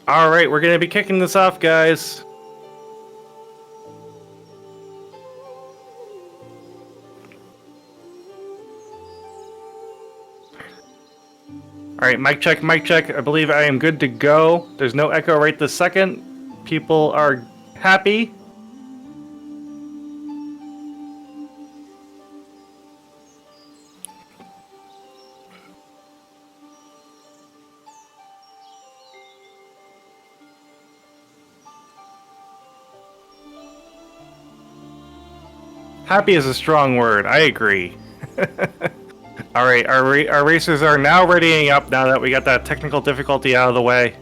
All right, we're going to be kicking this off, guys. All right, mic check, mic check. I believe I am good to go. There's no echo right this second. People are happy. Happy is a strong word. I agree. All right, our racers are now readying up now that we got that technical difficulty out of the way.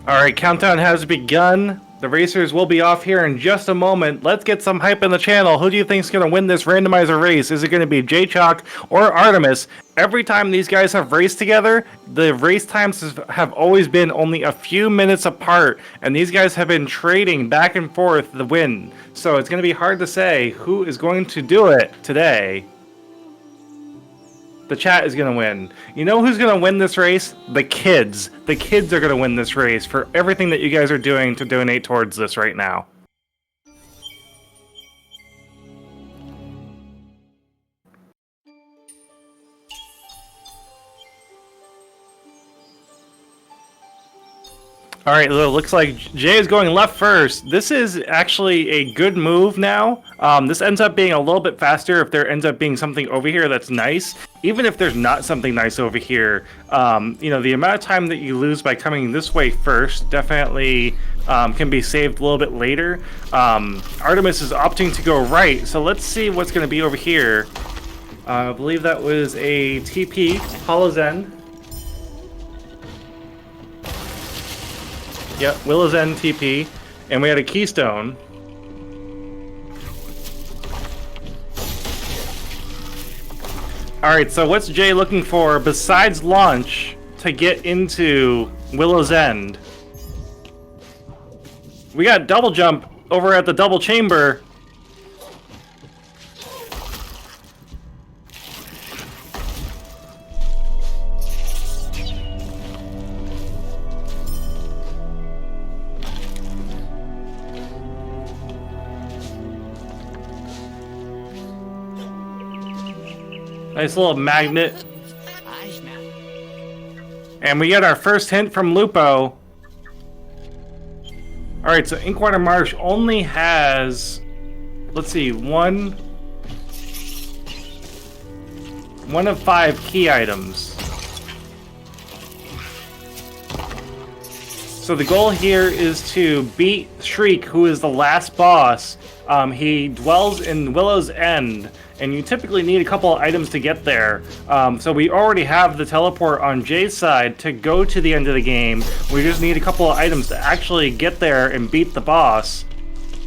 All right, countdown has begun. The racers will be off here in just a moment. Let's get some hype in the channel. Who do you think is going to win this randomizer race? Is it going to be Jaychalke or Artemis? Every time these guys have raced together, the race times have always been only a few minutes apart, and these guys have been trading back and forth the win. So it's going to be hard to say who is going to do it today. The chat is going to win. You know who's going to win this race? The kids. The kids are going to win this race for everything that you guys are doing to donate towards this right now. All right, looks like Jay is going left first. This is actually a good move now. This ends up being a little bit faster if there ends up being something over here that's nice. Even if there's not something nice over here, you know, the amount of time that you lose by coming this way first definitely can be saved a little bit later. Artemis is opting to go right, so let's see what's going to be over here. I believe that was a TP, Hollow's End. Yep, Willow's End TP, and we had a Keystone. Alright, so what's Jay looking for besides launch to get into Willow's End? We got double jump over at the double chamber. Nice little magnet. And we get our first hint from Lupo. Alright, so Inkwater Marsh only has, let's see, one of 5 key items. So the goal here is to beat Shriek, who is the last boss. He dwells in Willow's End, and you typically need a couple of items to get there. So we already have the teleport on Jay's side to go to the end of the game. We just need a couple of items to actually get there and beat the boss.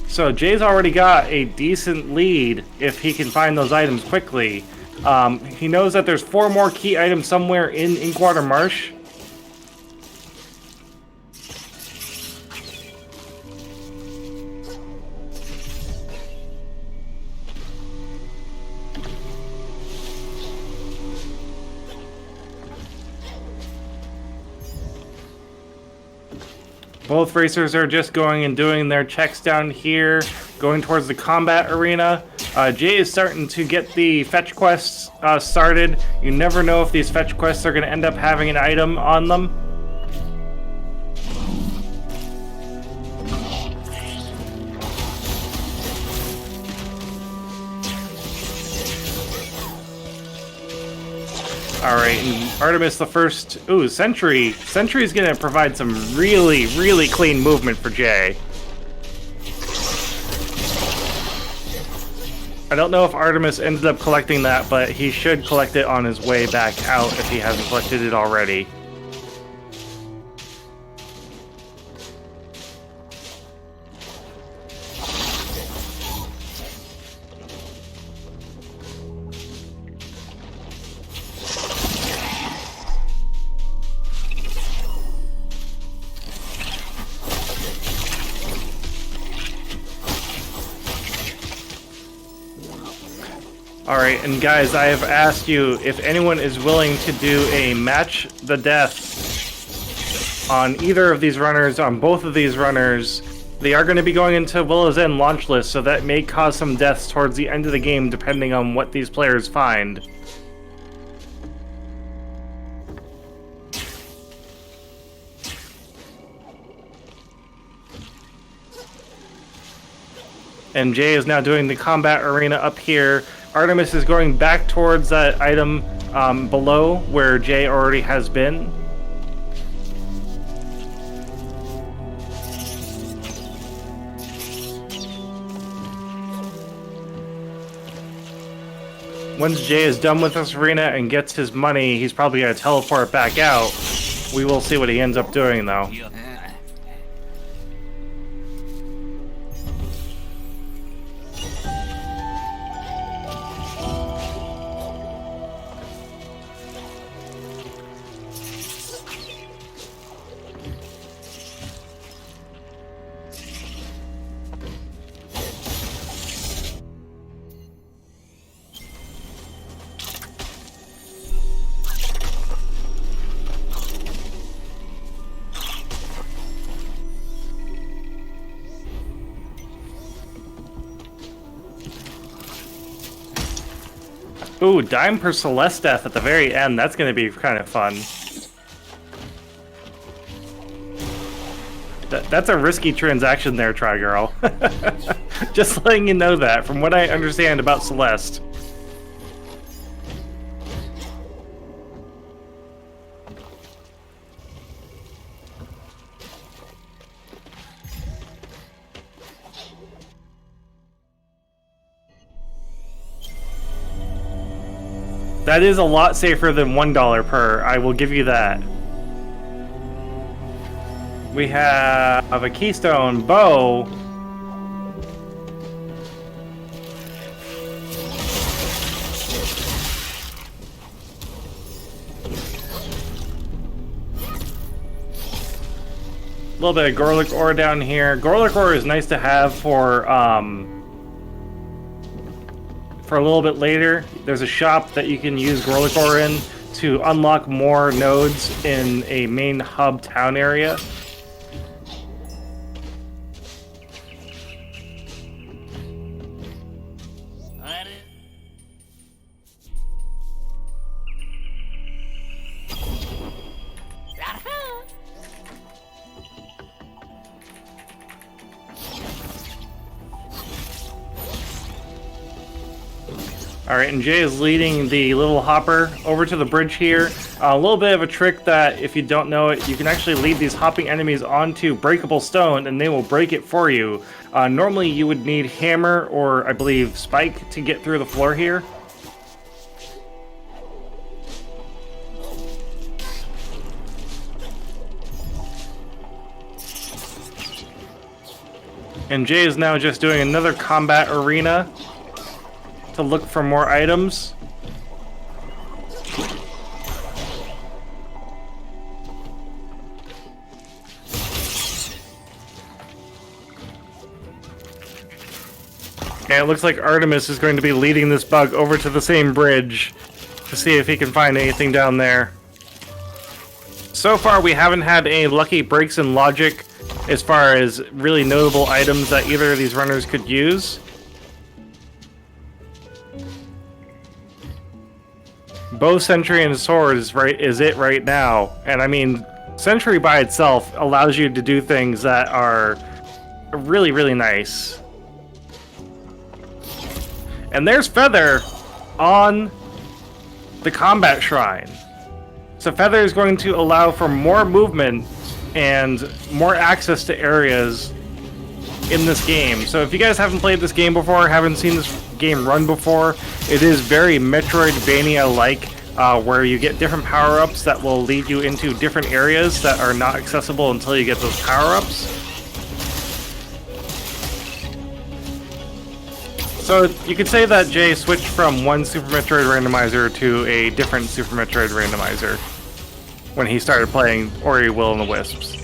So Jay's already got a decent lead if he can find those items quickly. He knows that there's 4 more key items somewhere in Inkwater Marsh. Both racers are just going and doing their checks down here, going towards the combat arena. Jay is starting to get the fetch quests started. You never know if these fetch quests are going to end up having an item on them. Alright, and Artemis the first... Ooh, Sentry. Sentry's gonna provide some really, really clean movement for Jay. I don't know if Artemis ended up collecting that, but he should collect it on his way back out if he hasn't collected it already. Alright, and guys, I have asked you if anyone is willing to do a match the death on either of these runners, on both of these runners. They are going to be going into Willow's End launch list, so that may cause some deaths towards the end of the game, depending on what these players find. And Jay is now doing the combat arena up here. Artemis is going back towards that item below where Jay already has been. Once Jay is done with this arena and gets his money, he's probably going to teleport back out. We will see what he ends up doing, though. Ooh, dime per Celeste death at the very end. That's going to be kind of fun. That's a risky transaction there, Try Girl. Just letting you know that, from what I understand about Celeste. That is a lot safer than $1 per, I will give you that. We have a keystone bow. A little bit of Gorlick ore down here. Gorlick ore is nice to have for a little bit later. There's a shop that you can use Gorlick ore in to unlock more nodes in a main hub town area. Alright, and Jay is leading the little hopper over to the bridge here. A little bit of a trick that, if you don't know it, you can actually lead these hopping enemies onto breakable stone and they will break it for you. Normally you would need hammer or, I believe, spike to get through the floor here. And Jay is now just doing another combat arena to look for more items. And it looks like Artemis is going to be leading this bug over to the same bridge to see if he can find anything down there. So far we haven't had any lucky breaks in logic as far as really notable items that either of these runners could use. Bow, Sentry, and Sword is it right now. And I mean, Sentry by itself allows you to do things that are really, really nice. And there's Feather on the combat shrine. So Feather is going to allow for more movement and more access to areas in this game. So if you guys haven't played this game before, haven't seen this game run before, it is very Metroidvania-like, where you get different power-ups that will lead you into different areas that are not accessible until you get those power-ups. So you could say that Jay switched from one Super Metroid randomizer to a different Super Metroid randomizer when he started playing Ori, Will and the Wisps.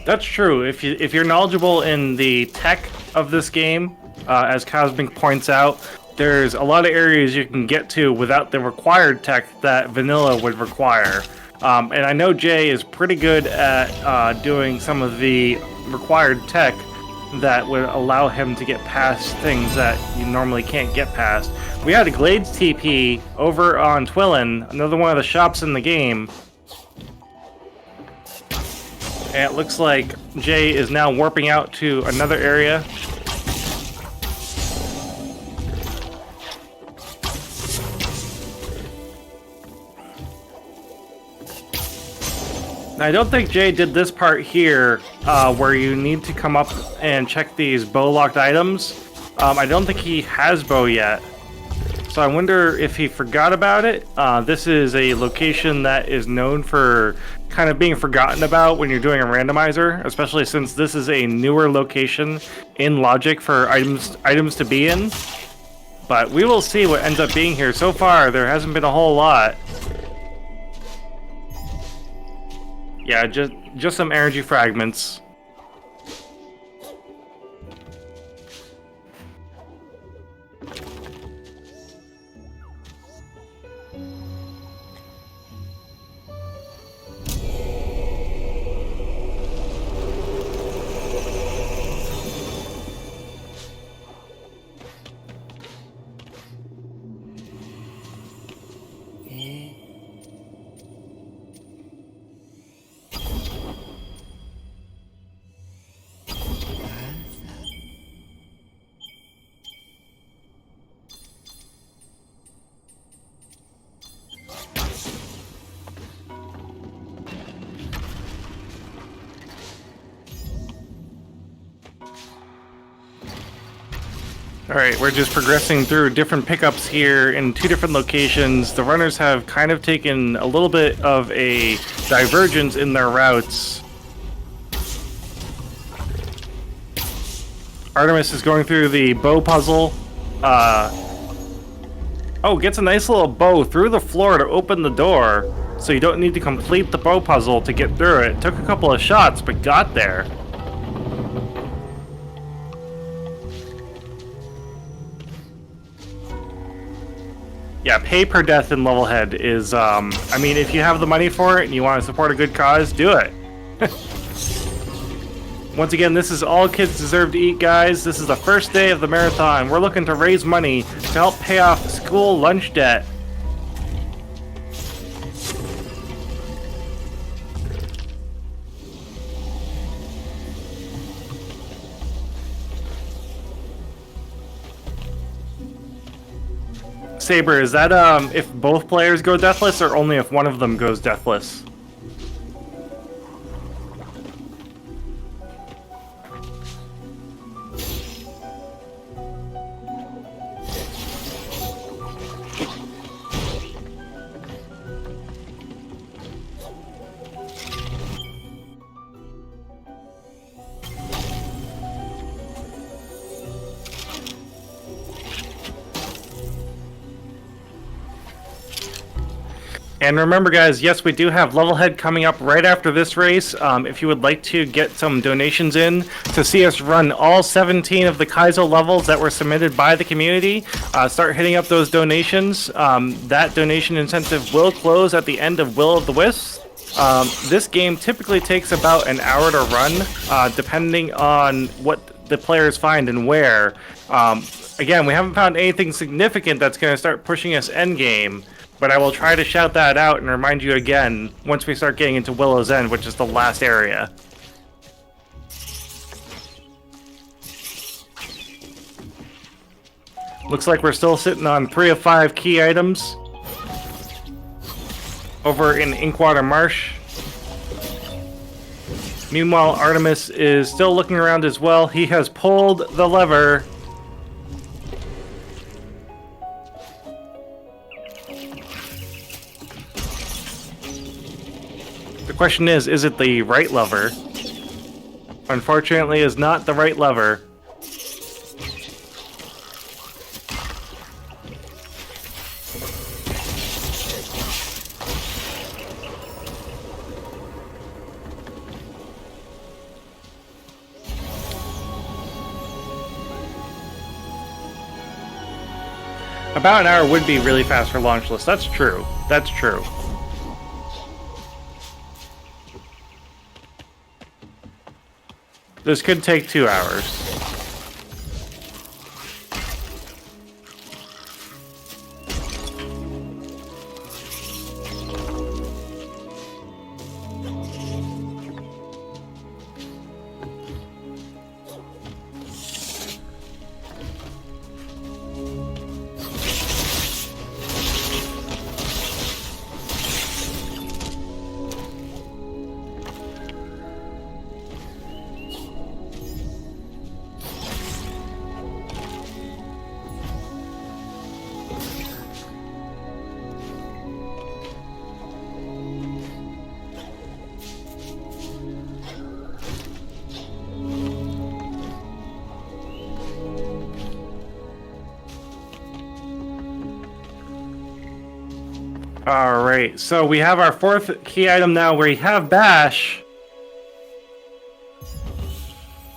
That's true. If you're knowledgeable in the tech of this game, as Cosmic points out, there's a lot of areas you can get to without the required tech that vanilla would require. And I know Jay is pretty good at doing some of the required tech that would allow him to get past things that you normally can't get past. We had a Glades TP over on Twillin, another one of the shops in the game. And it looks like Jay is now warping out to another area. Now, I don't think Jay did this part here, where you need to come up and check these bow-locked items. I don't think he has bow yet. So I wonder if he forgot about it. This is a location that is known for kind of being forgotten about when you're doing a randomizer, especially since this is a newer location in Logic for items to be in. But we will see what ends up being here. So far, there hasn't been a whole lot. Yeah, just some energy fragments. Alright, we're just progressing through different pickups here in two different locations. The runners have kind of taken a little bit of a divergence in their routes. Artemis is going through the bow puzzle. Oh, gets a nice little bow through the floor to open the door, so you don't need to complete the bow puzzle to get through it. Took a couple of shots, but got there. Yeah, pay per death in Levelhead is, I mean, if you have the money for it and you want to support a good cause, do it. Once again, this is All Kids Deserve to Eat, guys. This is the first day of the marathon. We're looking to raise money to help pay off school lunch debt. Saber, is that if both players go deathless or only if one of them goes deathless? And remember, guys, yes, we do have Levelhead coming up right after this race. If you would like to get some donations in to see us run all 17 of the Kaizo levels that were submitted by the community, start hitting up those donations. That donation incentive will close at the end of Will of the Wisps. This game typically takes about an hour to run, depending on what the players find and where. Again, we haven't found anything significant that's going to start pushing us endgame. But I will try to shout that out and remind you again once we start getting into Willow's End, which is the last area. Looks like we're still sitting on 3 of 5 key items over in Inkwater Marsh. Meanwhile, Artemis is still looking around as well. He has pulled the lever. The question is it the right lever? Unfortunately, it's not the right lever. About an hour would be really fast for launch list. That's true. That's true. This could take 2 hours. Alright, so we have our 4th key item now where we have Bash.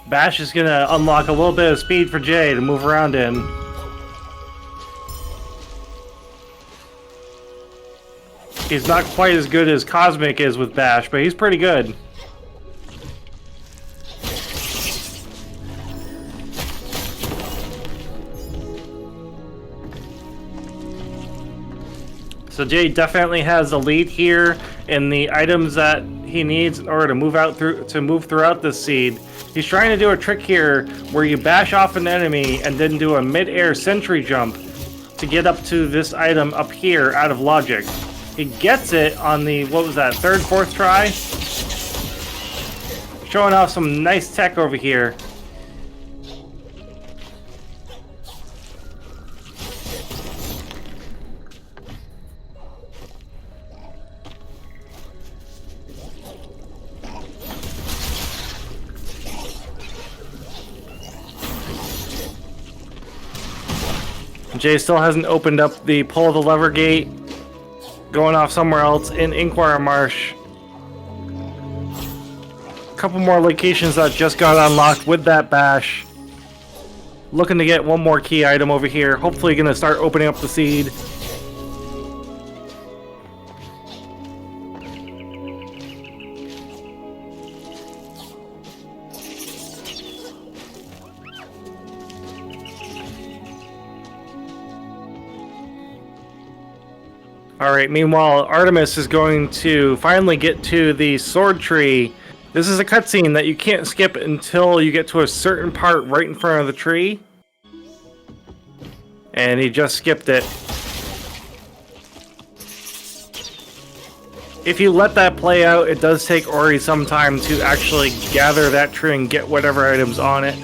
Bash is gonna unlock a little bit of speed for Jay to move around in. He's not quite as good as Cosmic is with Bash, but he's pretty good. So Jay definitely has the lead here in the items that he needs in order to move throughout this seed. He's trying to do a trick here where you bash off an enemy and then do a mid-air sentry jump to get up to this item up here out of logic. He gets it on the, what was that, 3rd, 4th try? Showing off some nice tech over here. Jay still hasn't opened up the pull the lever gate, going off somewhere else in Inquirer Marsh. A couple more locations that just got unlocked with that bash. Looking to get one more key item over here. Hopefully gonna start opening up the seed. Alright, meanwhile, Artemis is going to finally get to the sword tree. This is a cutscene that you can't skip until you get to a certain part right in front of the tree. And he just skipped it. If you let that play out, it does take Ori some time to actually gather that tree and get whatever items on it.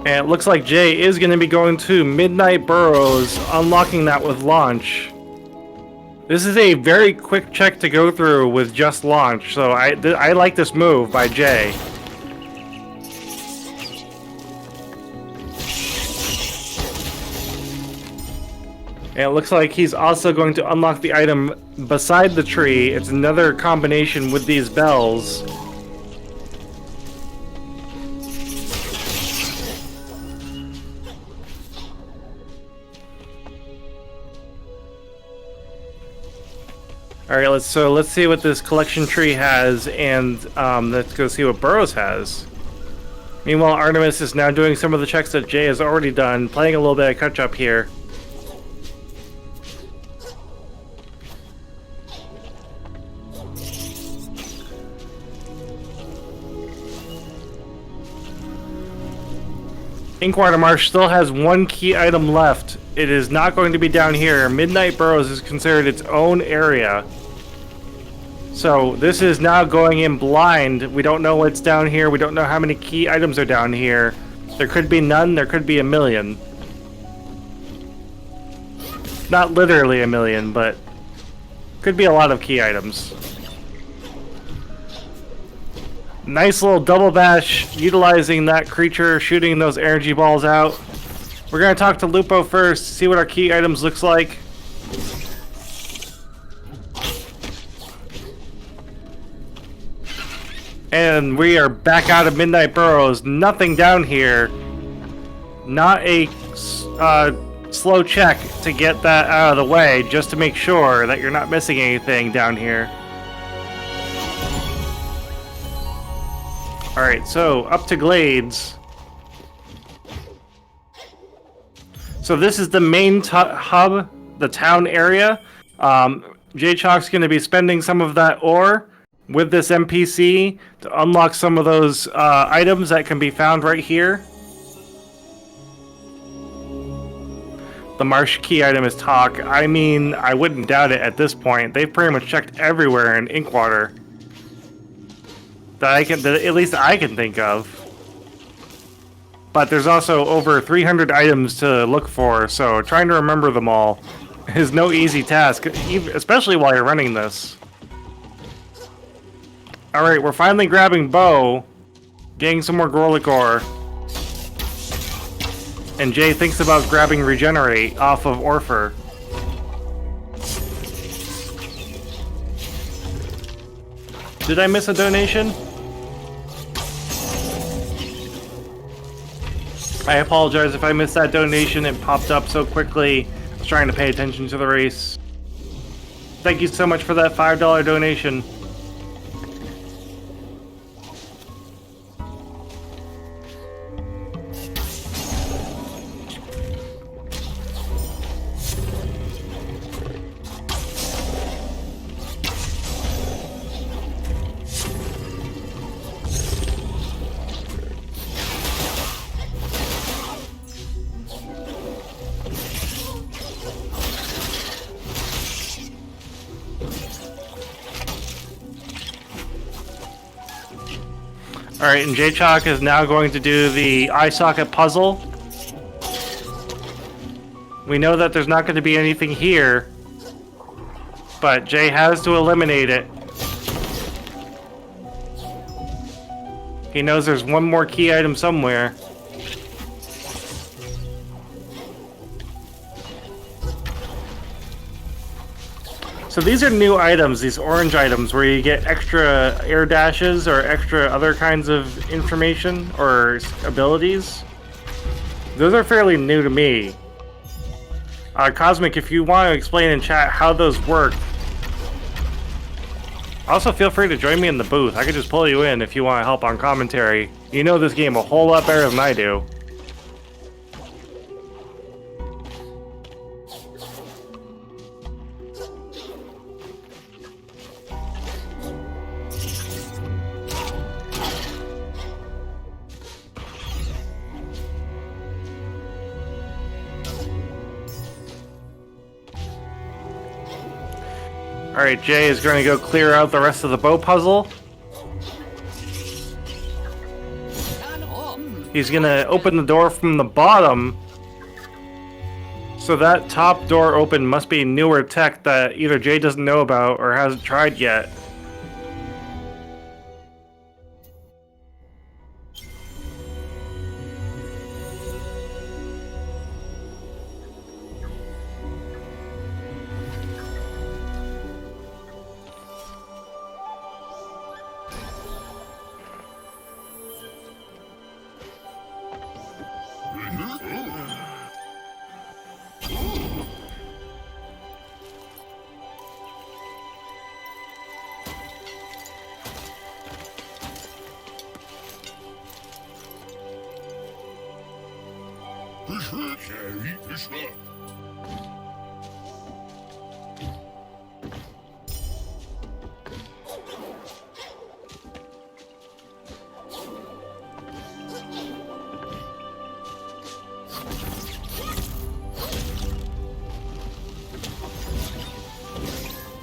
And it looks like Jay is going to be going to Midnight Burrows, unlocking that with launch. This is a very quick check to go through with just launch, so I like this move by Jay. And it looks like he's also going to unlock the item beside the tree. It's another combination with these bells. Alright, let's see what this collection tree has, and let's go see what Burrows has. Meanwhile, Artemis is now doing some of the checks that Jay has already done, playing a little bit of catch-up here. Inquirer Marsh still has one key item left. It is not going to be down here. Midnight Burrows is considered its own area. So this is now going in blind. We don't know what's down here. We don't know how many key items are down here. There could be none. There could be a million. Not literally a million, but could be a lot of key items. Nice little double bash, utilizing that creature, shooting those energy balls out. We're going to talk to Lupo first, see what our key items looks like. And we are back out of Midnight Burrows. Nothing down here. Not a slow check to get that out of the way, just to make sure that you're not missing anything down here. Alright, so up to Glades. So this is the main hub, the town area. Jaychalke's going to be spending some of that ore with this NPC to unlock some of those items that can be found right here. The marsh key item is talk. I mean, I wouldn't doubt it at this point. They've pretty much checked everywhere in Inkwater that at least I can think of. But there's also over 300 items to look for, so trying to remember them all is no easy task, especially while you're running this. Alright, we're finally grabbing Bo, getting some more Gorlick ore. And Jay thinks about grabbing Regenerate off of Orpher. Did I miss a donation? I apologize if I missed that donation. It popped up so quickly. I was trying to pay attention to the race. Thank you so much for that $5 donation. Alright, and Jaychalke is now going to do the eye socket puzzle. We know that there's not going to be anything here, but Jay has to eliminate it. He knows there's one more key item somewhere. So these are new items, these orange items, where you get extra air dashes or extra other kinds of information or abilities. Those are fairly new to me. Cosmic, if you want to explain in chat how those work. Also, feel free to join me in the booth. I could just pull you in if you want to help on commentary. You know this game a whole lot better than I do. Alright, Jay is going to go clear out the rest of the bow puzzle. He's going to open the door from the bottom. So that top door open must be newer tech that either Jay doesn't know about or hasn't tried yet.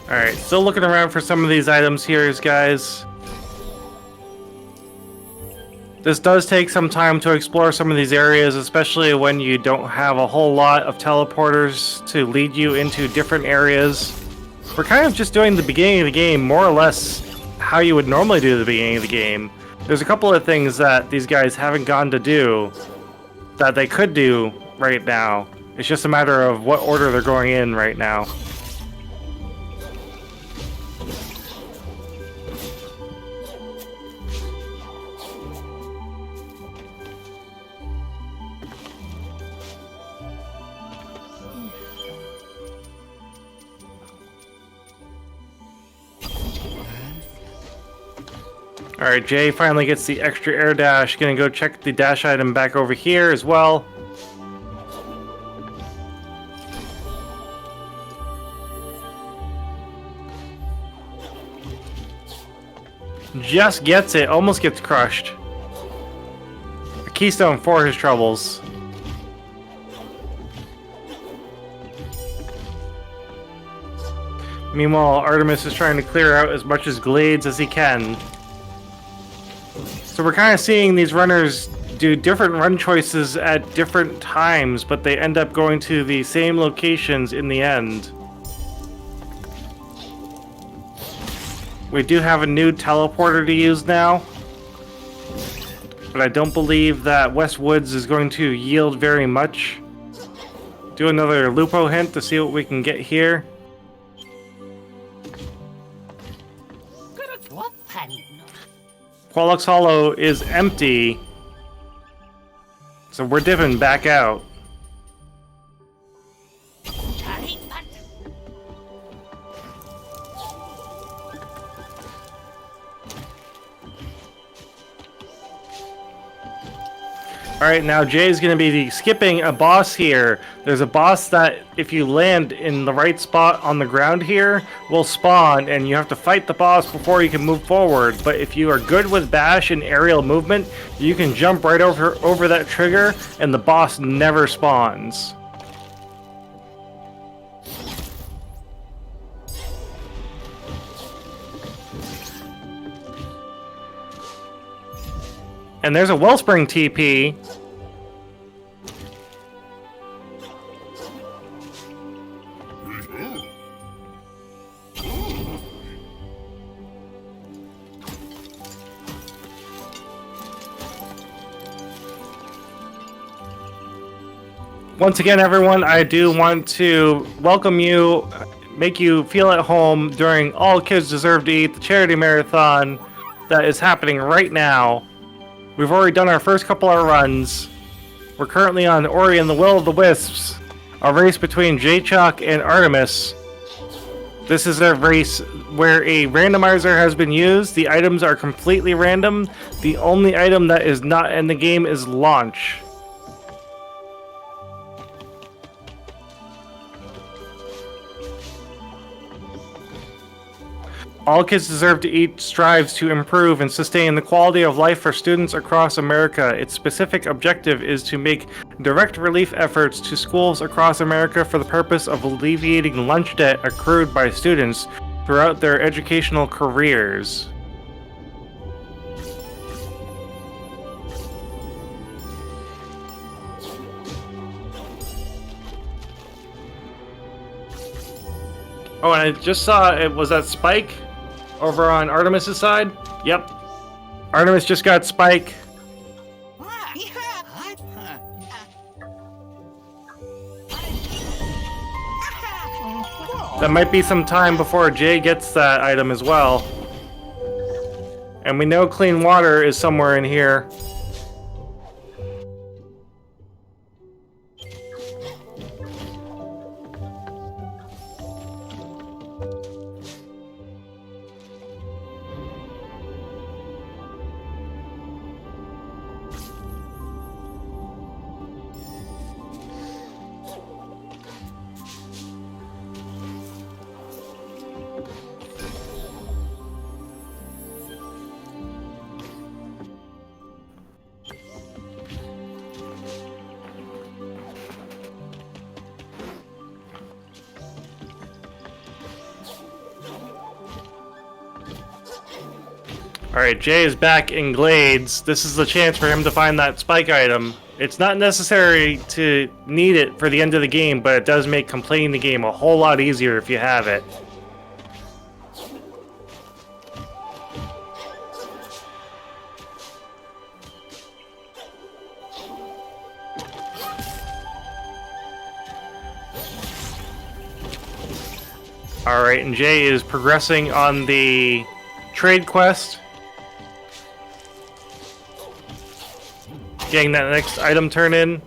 Alright, still looking around for some of these items here, guys. This does take some time to explore some of these areas, especially when you don't have a whole lot of teleporters to lead you into different areas. We're kind of just doing the beginning of the game more or less how you would normally do the beginning of the game. There's a couple of things that these guys haven't gone to do that they could do right now. It's just a matter of what order they're going in right now. Alright, Jay finally gets the extra air dash. Gonna go check the dash item back over here as well. Just gets it, almost gets crushed. A keystone for his troubles. Meanwhile, Artemis is trying to clear out as much as glades as he can. So we're kind of seeing these runners do different run choices at different times, but they end up going to the same locations in the end. We do have a new teleporter to use now, but I don't believe that West Woods is going to yield very much. Do another Lupo hint to see what we can get here. Qualux Hollow is empty, so we're dipping back out. Alright, now Jay's going to be skipping a boss here. There's a boss that, if you land in the right spot on the ground here, will spawn, and you have to fight the boss before you can move forward. But if you are good with bash and aerial movement, you can jump right over that trigger, and the boss never spawns. And there's a Wellspring TP. Once again, everyone, I do want to welcome you, make you feel at home during All Kids Deserve to Eat, the charity marathon that is happening right now. We've already done our first couple of runs. We're currently on Ori and the Will of the Wisps, a race between Jaychalke and Artemis. This is a race where a randomizer has been used. The items are completely random. The only item that is not in the game is launch. All Kids Deserve to Eat strives to improve and sustain the quality of life for students across America. Its specific objective is to make direct relief efforts to schools across America for the purpose of alleviating lunch debt accrued by students throughout their educational careers. Oh, and I just saw it was that Spike over on Artemis's side. Yep. Artemis just got Spike. That might be some time before Jay gets that item as well. And we know clean water is somewhere in here. Alright, Jay is back in Glades. This is the chance for him to find that Spike item. It's not necessary to need it for the end of the game, but it does make completing the game a whole lot easier if you have it. Alright, and Jay is progressing on the trade quest. Getting that next item turn in.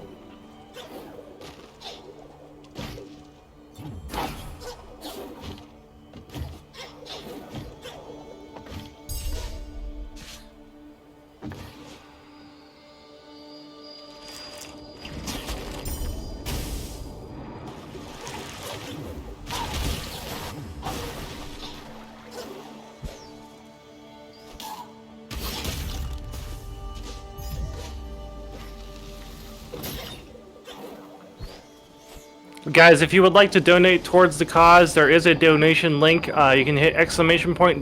Guys, if you would like to donate towards the cause, there is a donation link. You can hit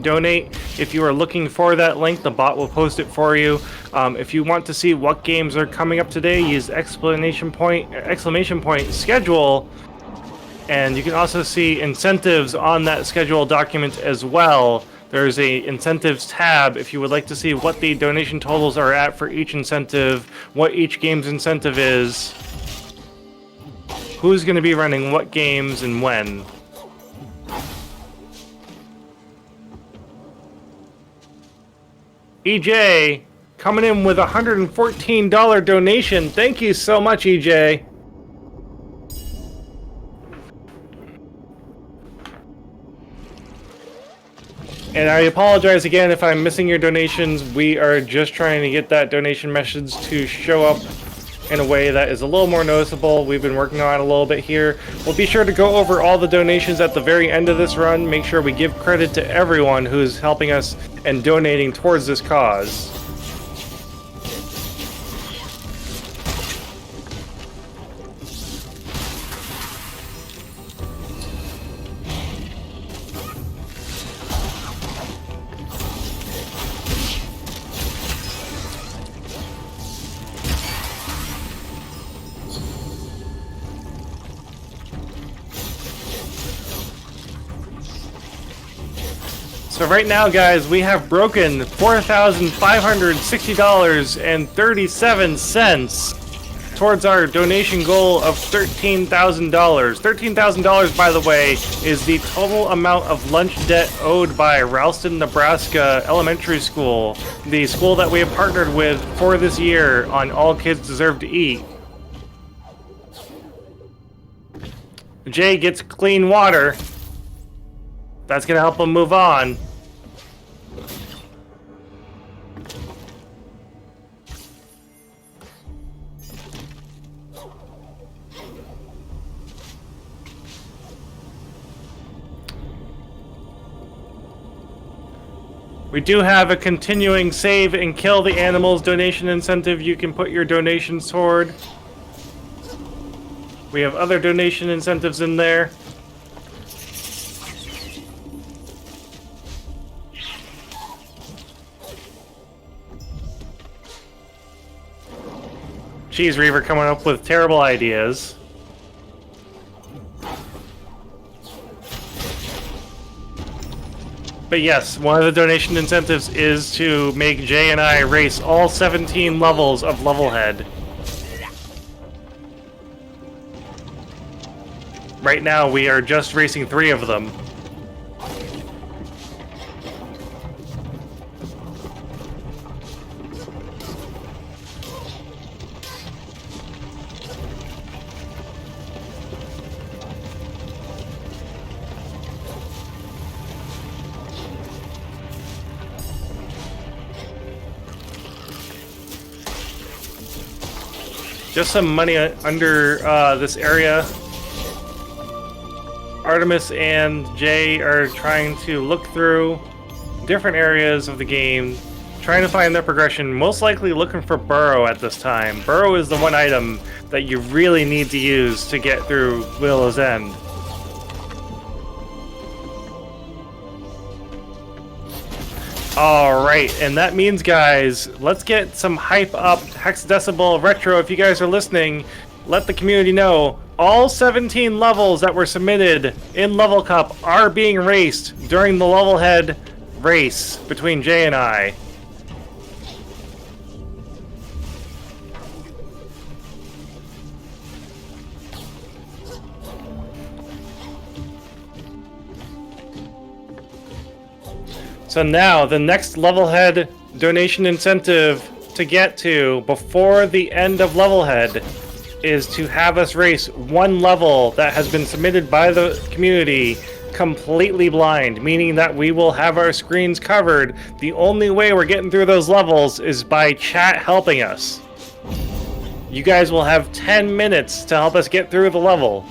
!donate. If you are looking for that link, the bot will post it for you. If you want to see what games are coming up today, use exclamation point schedule. And you can also see incentives on that schedule document as well. There's a incentives tab if you would like to see what the donation totals are at for each incentive, what each game's incentive is, who's going to be running what games and when. EJ coming in with a $114 donation. Thank you so much, EJ. And I apologize again if I'm missing your donations. We are just trying to get that donation message to show up in a way that is a little more noticeable. We've been working on it a little bit here. We'll be sure to go over all the donations at the very end of this run. Make sure we give credit to everyone who's helping us and donating towards this cause. So right now, guys, we have broken $4,560.37 towards our donation goal of $13,000. $13,000, by the way, is the total amount of lunch debt owed by Ralston, Nebraska Elementary School, the school that we have partnered with for this year on All Kids Deserve to Eat. Jay gets clean water. That's going to help him move on. We do have a continuing save and kill the animals donation incentive you can put your donations toward. We have other donation incentives in there. Cheese Reaver coming up with terrible ideas. But yes, one of the donation incentives is to make Jay and I race all 17 levels of Levelhead. Right now, we are just racing 3 of them. Just some money under this area. Artemis and Jay are trying to look through different areas of the game, trying to find their progression, most likely looking for Burrow at this time. Burrow is the one item that you really need to use to get through Willow's End. Alright, and that means, guys, let's get some hype up. Hexadecimal Retro, if you guys are listening, let the community know all 17 levels that were submitted in Level Cup are being raced during the Levelhead race between Jay and I. So now, the next Levelhead donation incentive to get to before the end of Levelhead is to have us race one level that has been submitted by the community completely blind, meaning that we will have our screens covered. The only way we're getting through those levels is by chat helping us. You guys will have 10 minutes to help us get through the level.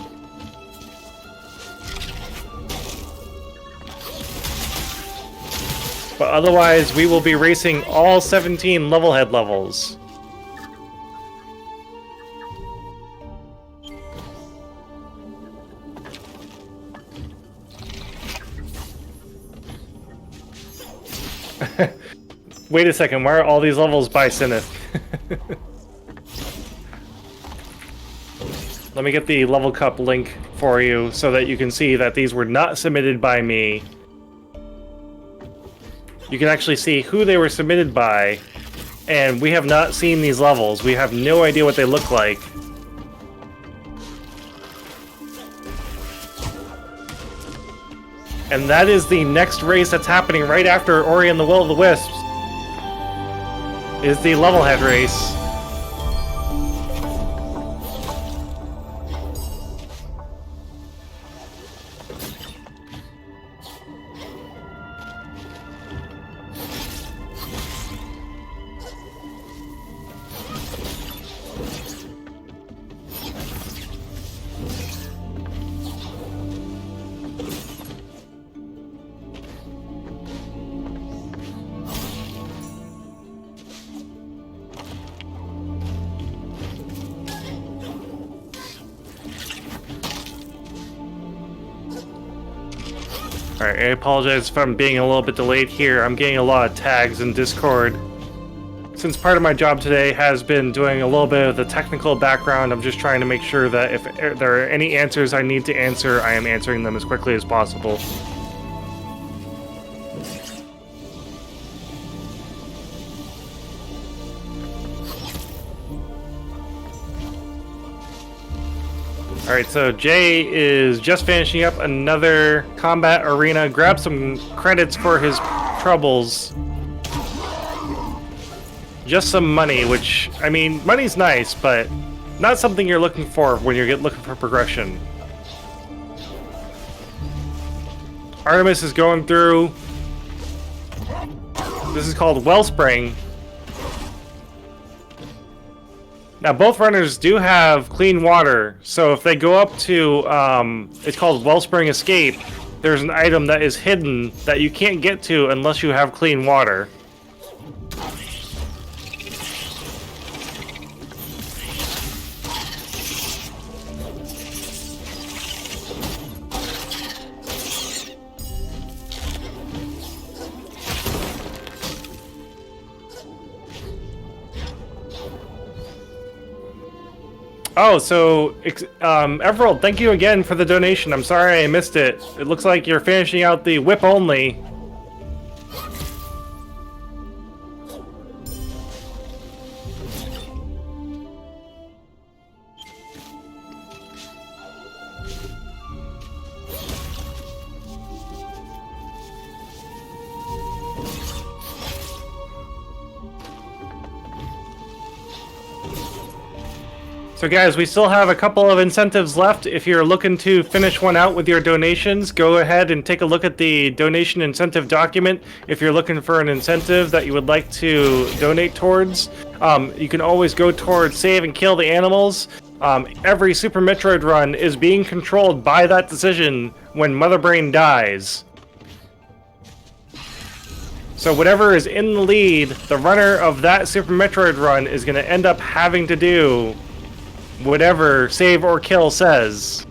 But otherwise, we will be racing all 17 Levelhead levels. Wait a second, why are all these levels by Sinith? Let me get the level cup link for you so that you can see that these were not submitted by me. You can actually see who they were submitted by, and we have not seen these levels. We have no idea what they look like. And that is the next race that's happening right after Ori and the Will of the Wisps. Is the level head race. Alright, I apologize if I'm being a little bit delayed here. I'm getting a lot of tags in Discord. Since part of my job today has been doing a little bit of the technical background, I'm just trying to make sure that if there are any answers I need to answer, I am answering them as quickly as possible. Alright, so Jay is just finishing up another combat arena. Grab some credits for his troubles. Just some money, which, I mean, money's nice, but not something you're looking for when you're looking for progression. Artemis is going through. This is called Wellspring. Now, both runners do have clean water, so if they go up to, it's called Wellspring Escape, there's an item that is hidden that you can't get to unless you have clean water. Oh, so, Everald, thank you again for the donation. I'm sorry I missed it. It looks like you're finishing out the whip only. So guys, we still have a couple of incentives left. If you're looking to finish one out with your donations, go ahead and take a look at the donation incentive document. If you're looking for an incentive that you would like to donate towards, you can always go towards save and kill the animals. Every Super Metroid run is being controlled by that decision when Mother Brain dies. So whatever is in the lead, the runner of that Super Metroid run is going to end up having to do whatever save or kill says.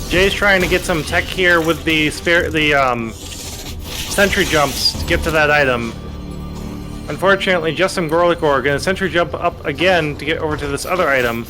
Jay's trying to get some tech here with the sentry jumps to get to that item. Unfortunately, just some Gorlick Ore gonna sentry jump up again to get over to this other item.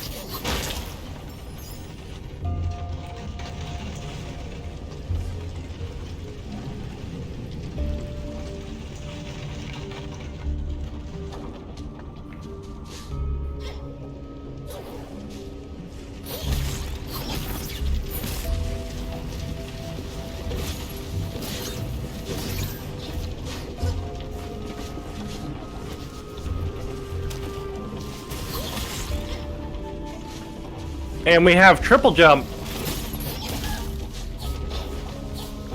And we have triple jump.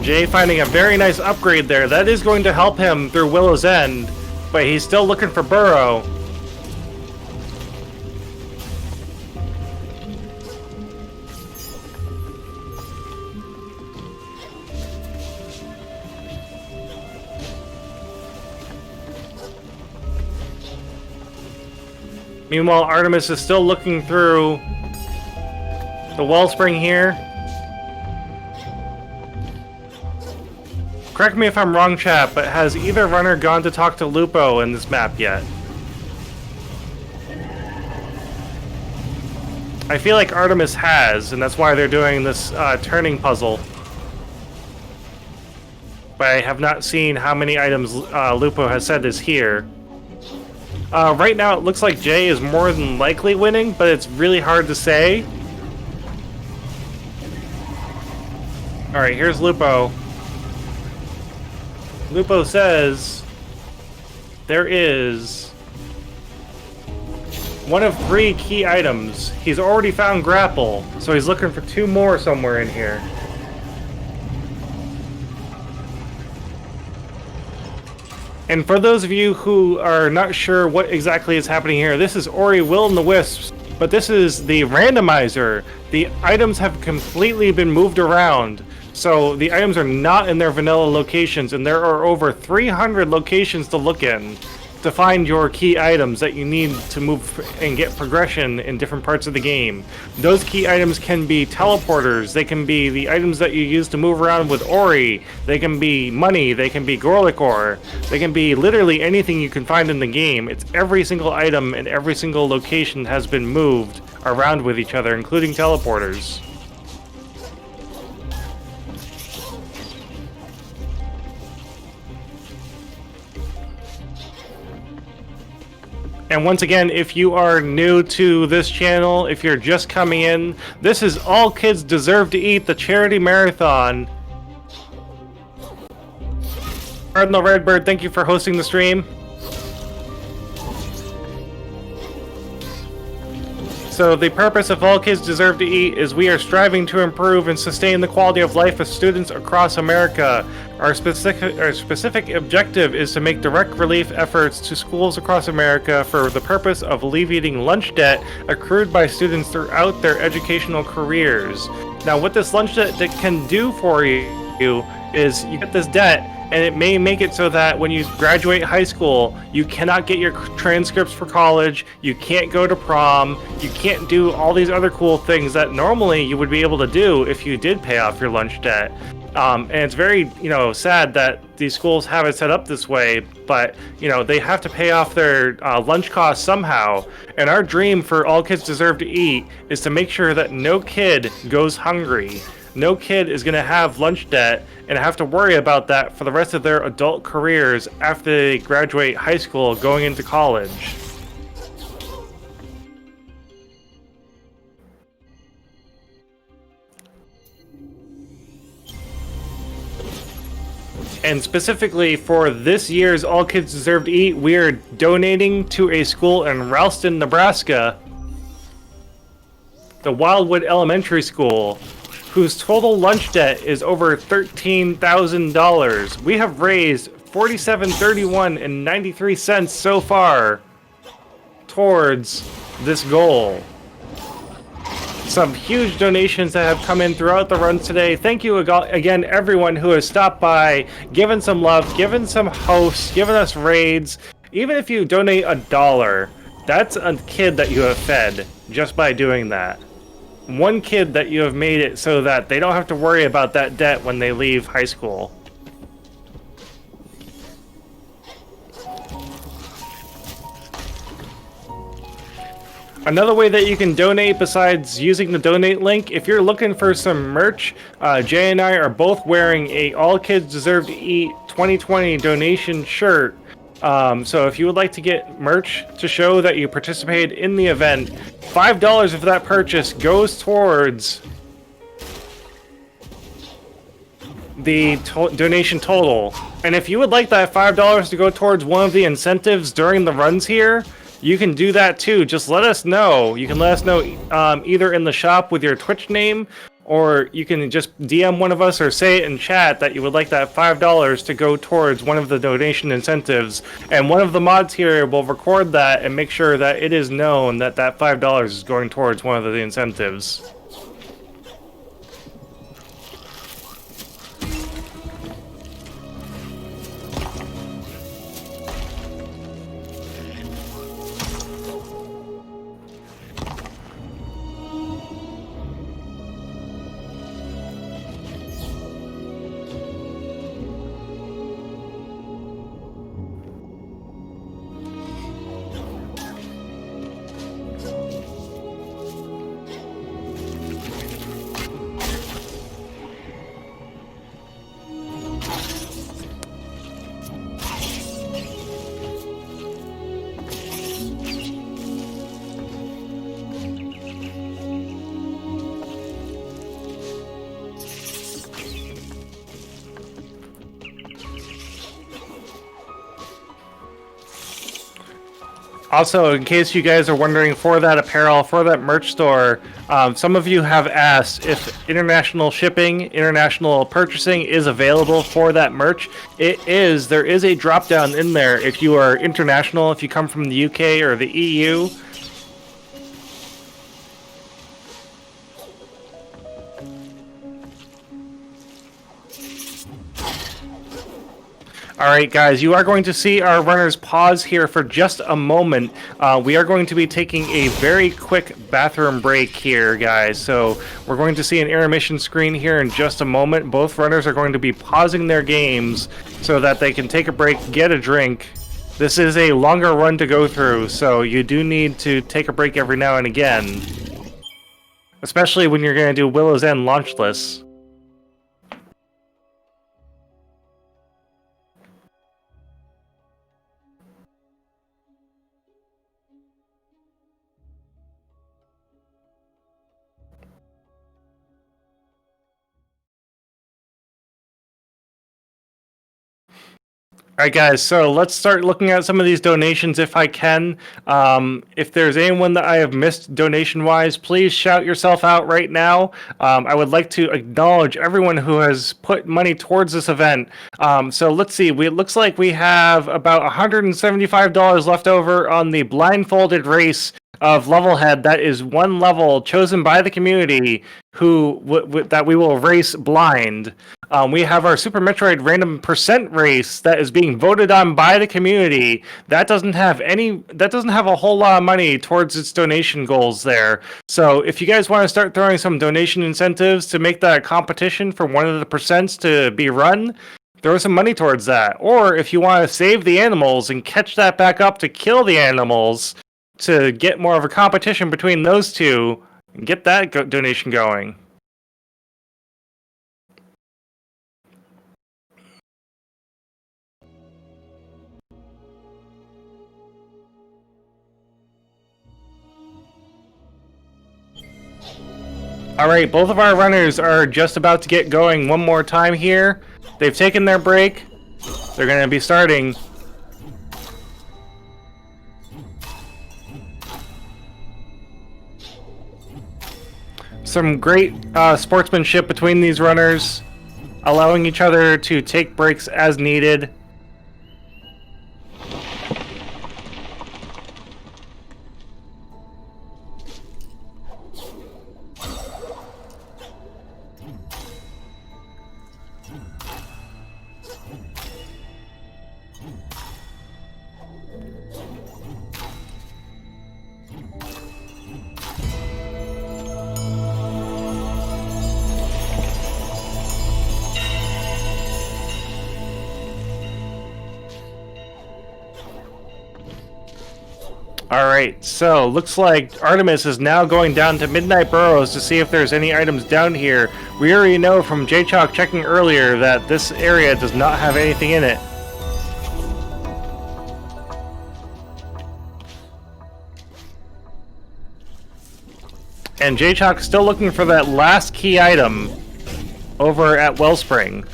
Jay finding a very nice upgrade there. That is going to help him through Willow's End, but he's still looking for Burrow. Meanwhile, Artemis is still looking through the wellspring here. Correct me if I'm wrong, chat, but has either runner gone to talk to Lupo in this map yet? I feel like Artemis has, and that's why they're doing this turning puzzle. But I have not seen how many items Lupo has said is here. Right now it looks like Jay is more than likely winning, but it's really hard to say. Alright, here's Lupo. Lupo says there is one of 3 key items. He's already found grapple, so he's looking for 2 more somewhere in here. And for those of you who are not sure what exactly is happening here, this is Ori Will and the Wisps, but this is the randomizer. The items have completely been moved around. So the items are not in their vanilla locations, and there are over 300 locations to look in to find your key items that you need to move and get progression in different parts of the game. Those key items can be teleporters, they can be the items that you use to move around with Ori, they can be money, they can be Gorlick ore, they can be literally anything you can find in the game. It's every single item and every single location has been moved around with each other, including teleporters. And once again, if you are new to this channel, if you're just coming in, this is All Kids Deserve to Eat, the charity marathon. Cardinal Redbird, thank you for hosting the stream. So the purpose of All Kids Deserve to Eat is we are striving to improve and sustain the quality of life of students across America. Our specific objective is to make direct relief efforts to schools across America for the purpose of alleviating lunch debt accrued by students throughout their educational careers. Now, what this lunch debt can do for you is you get this debt, and it may make it so that when you graduate high school, you cannot get your transcripts for college, you can't go to prom, you can't do all these other cool things that normally you would be able to do if you did pay off your lunch debt. And it's very, sad that these schools have it set up this way, but, they have to pay off their lunch costs somehow. And our dream for All Kids Deserve to Eat is to make sure that no kid goes hungry. No kid is going to have lunch debt and have to worry about that for the rest of their adult careers after they graduate high school going into college. And specifically for this year's All Kids Deserve to Eat, we are donating to a school in Ralston, Nebraska, the Wildwood Elementary School, whose total lunch debt is over $13,000. We have raised $47.31 so far towards this goal. Some huge donations that have come in throughout the runs today. Thank you again, everyone who has stopped by, given some love, given some hosts, given us raids. Even if you donate $1, that's a kid that you have fed just by doing that. One kid that you have made it so that they don't have to worry about that debt when they leave high school. Another way that you can donate besides using the donate link, if you're looking for some merch, Jay and I are both wearing a All Kids Deserve to Eat 2020 donation shirt. So if you would like to get merch to show that you participated in the event, $5 of that purchase goes towards the donation total. And if you would like that $5 to go towards one of the incentives during the runs here, you can do that too. Just let us know. You can let us know either in the shop with your Twitch name, or you can just DM one of us or say it in chat that you would like that $5 to go towards one of the donation incentives. And one of the mods here will record that and make sure that it is known that that $5 is going towards one of the incentives. Also, in case you guys are wondering, for that apparel, for that merch store, some of you have asked if international shipping, international purchasing is available for that merch. It is. There is a drop down in there if you are international, if you come from the UK or the EU. All right, guys, you are going to see our runners pause here for just a moment. We are going to be taking a very quick bathroom break here, guys. So we're going to see an intermission screen here in just a moment. Both runners are going to be pausing their games so that they can take a break, get a drink. This is a longer run to go through, so you do need to take a break every now and again. Especially when you're going to do Willow's End launchless. Alright guys, so let's start looking at some of these donations if I can. If there's anyone that I have missed donation-wise, please shout yourself out right now. I would like to acknowledge everyone who has put money towards this event. So let's see, it looks like we have about $175 left over on the blindfolded race of Levelhead. That is one level chosen by the community that we will race blind. We have our Super Metroid random percent race that is being voted on by the community. That doesn't have a whole lot of money towards its donation goals there. So if you guys want to start throwing some donation incentives to make that a competition for one of the percents to be run, throw some money towards that. Or if you want to save the animals and catch that back up to kill the animals to get more of a competition between those two, get that donation going. Alright, both of our runners are just about to get going one more time here. They've taken their break. They're going to be starting. Some great sportsmanship between these runners, allowing each other to take breaks as needed. Alright, so looks like Artemis is now going down to Midnight Burrows to see if there's any items down here. We already know from Jaychalke checking earlier that this area does not have anything in it. And Jaychalke's still looking for that last key item over at Wellspring.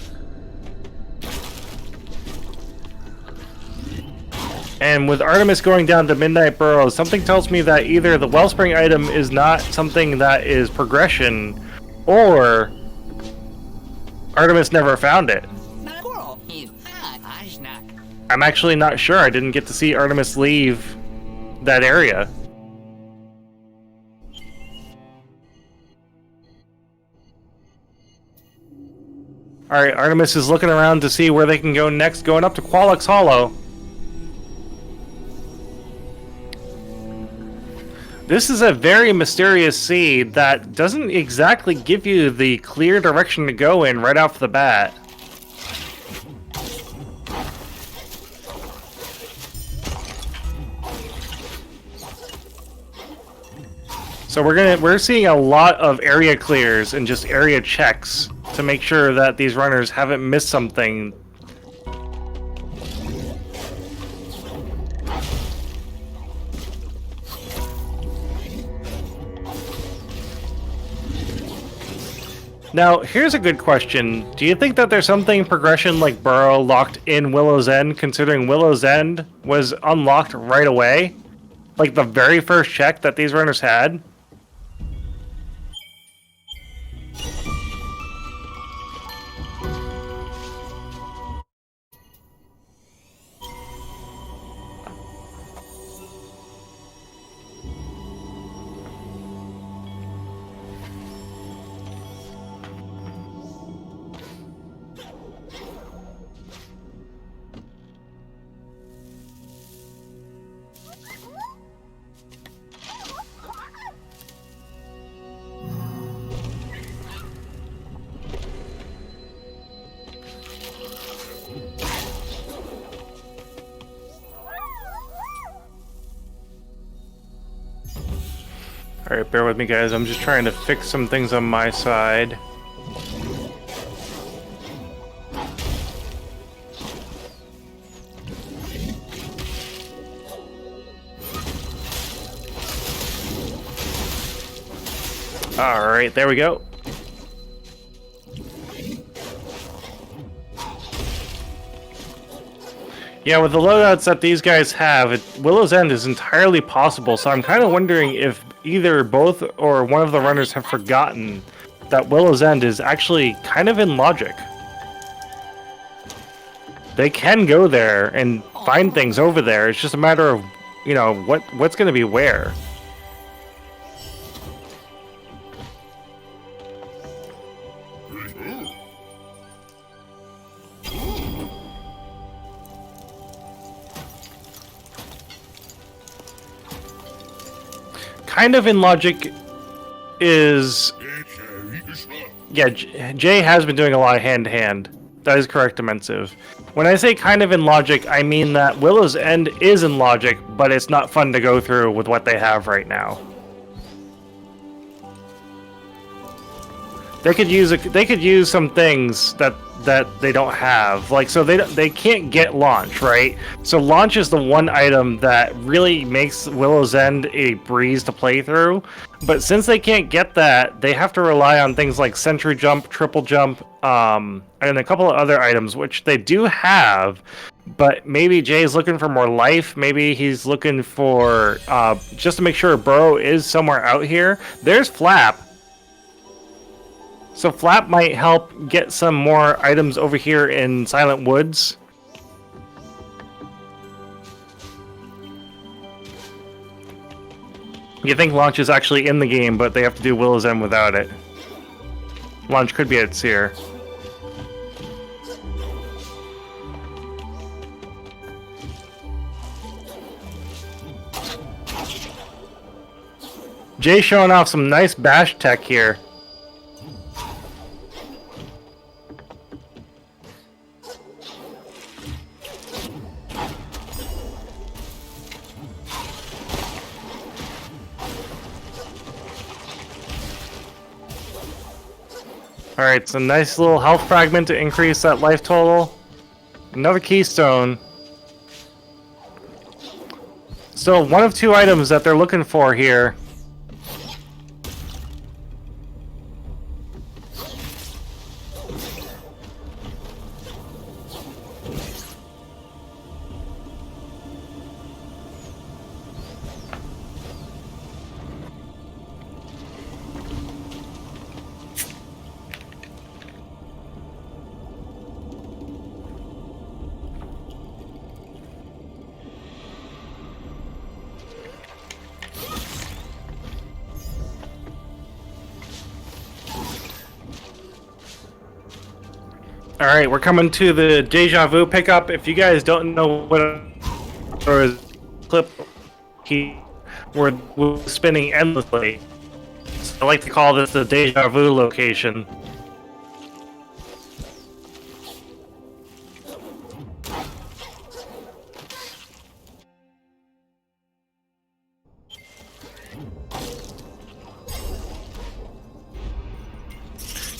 And with Artemis going down to Midnight Burrows, something tells me that either the Wellspring item is not something that is progression, or Artemis never found it. I'm actually not sure. I didn't get to see Artemis leave that area. Alright, Artemis is looking around to see where they can go next, going up to Qualix Hollow. This is a very mysterious seed that doesn't exactly give you the clear direction to go in right off the bat. So we're seeing a lot of area clears and just area checks to make sure that these runners haven't missed something. Now, here's a good question. Do you think that there's something progression like Burrow locked in Willow's End, considering Willow's End was unlocked right away? like the very first check that these runners had. Alright, bear with me guys, I'm just trying to fix some things on my side. Alright, there we go. Yeah, with the loadouts that these guys have, Willow's End is entirely possible, so I'm kind of wondering if either both or one of the runners have forgotten that Willow's End is actually kind of in logic. They can go there and find things over there, it's just a matter of, you know, what's going to be where. Kind of in logic is... Yeah, Jay has been doing a lot of hand-to-hand. That is correct, Immensive. When I say kind of in logic, I mean that Willow's End is in logic, but it's not fun to go through with what they have right now. They could use some things that they don't have, like, so they can't get launch, right? So launch is the one item that really makes Willow's End a breeze to play through, but since they can't get that, they have to rely on things like sentry jump, triple jump, and a couple of other items which they do have, but maybe Jay's looking for more life. Maybe he's looking for just to make sure Burrow is somewhere out here. There's Flap. So Flap might help get some more items over here in Silent Woods. You think Launch is actually in the game, but they have to do Willow's End without it. Launch could be at Seer. Jay showing off some nice bash tech here. Alright, it's a nice little health fragment to increase that life total. Another keystone. So one of two items that they're looking for here. Alright, we're coming to the Deja Vu pickup. If you guys don't know what a clip, we're spinning endlessly. So I like to call this the Deja Vu location.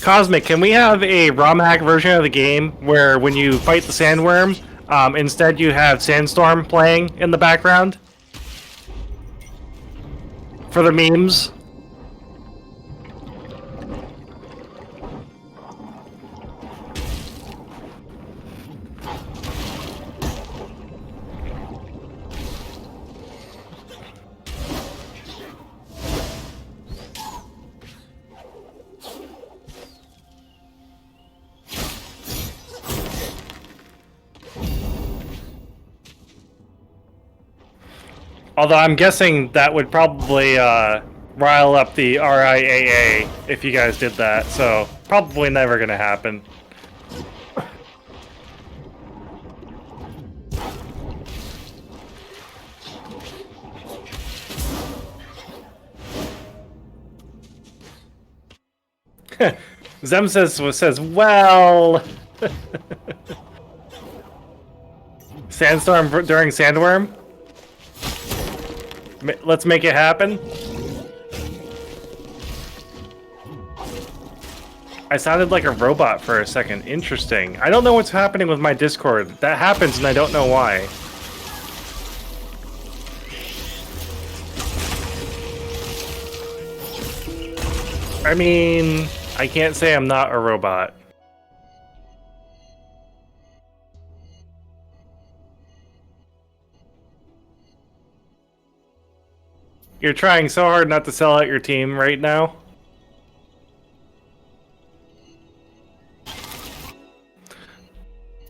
Cosmic, can we have a ROM hack version of the game where when you fight the sandworm, instead you have Sandstorm playing in the background? For the memes? Although I'm guessing that would probably rile up the RIAA if you guys did that, so probably never gonna happen. Zem says, well... Sandstorm during Sandworm? Let's make it happen. I sounded like a robot for a second. Interesting. I don't know what's happening with my Discord. That happens and I don't know why. I mean, I can't say I'm not a robot. You're trying so hard not to sell out your team right now.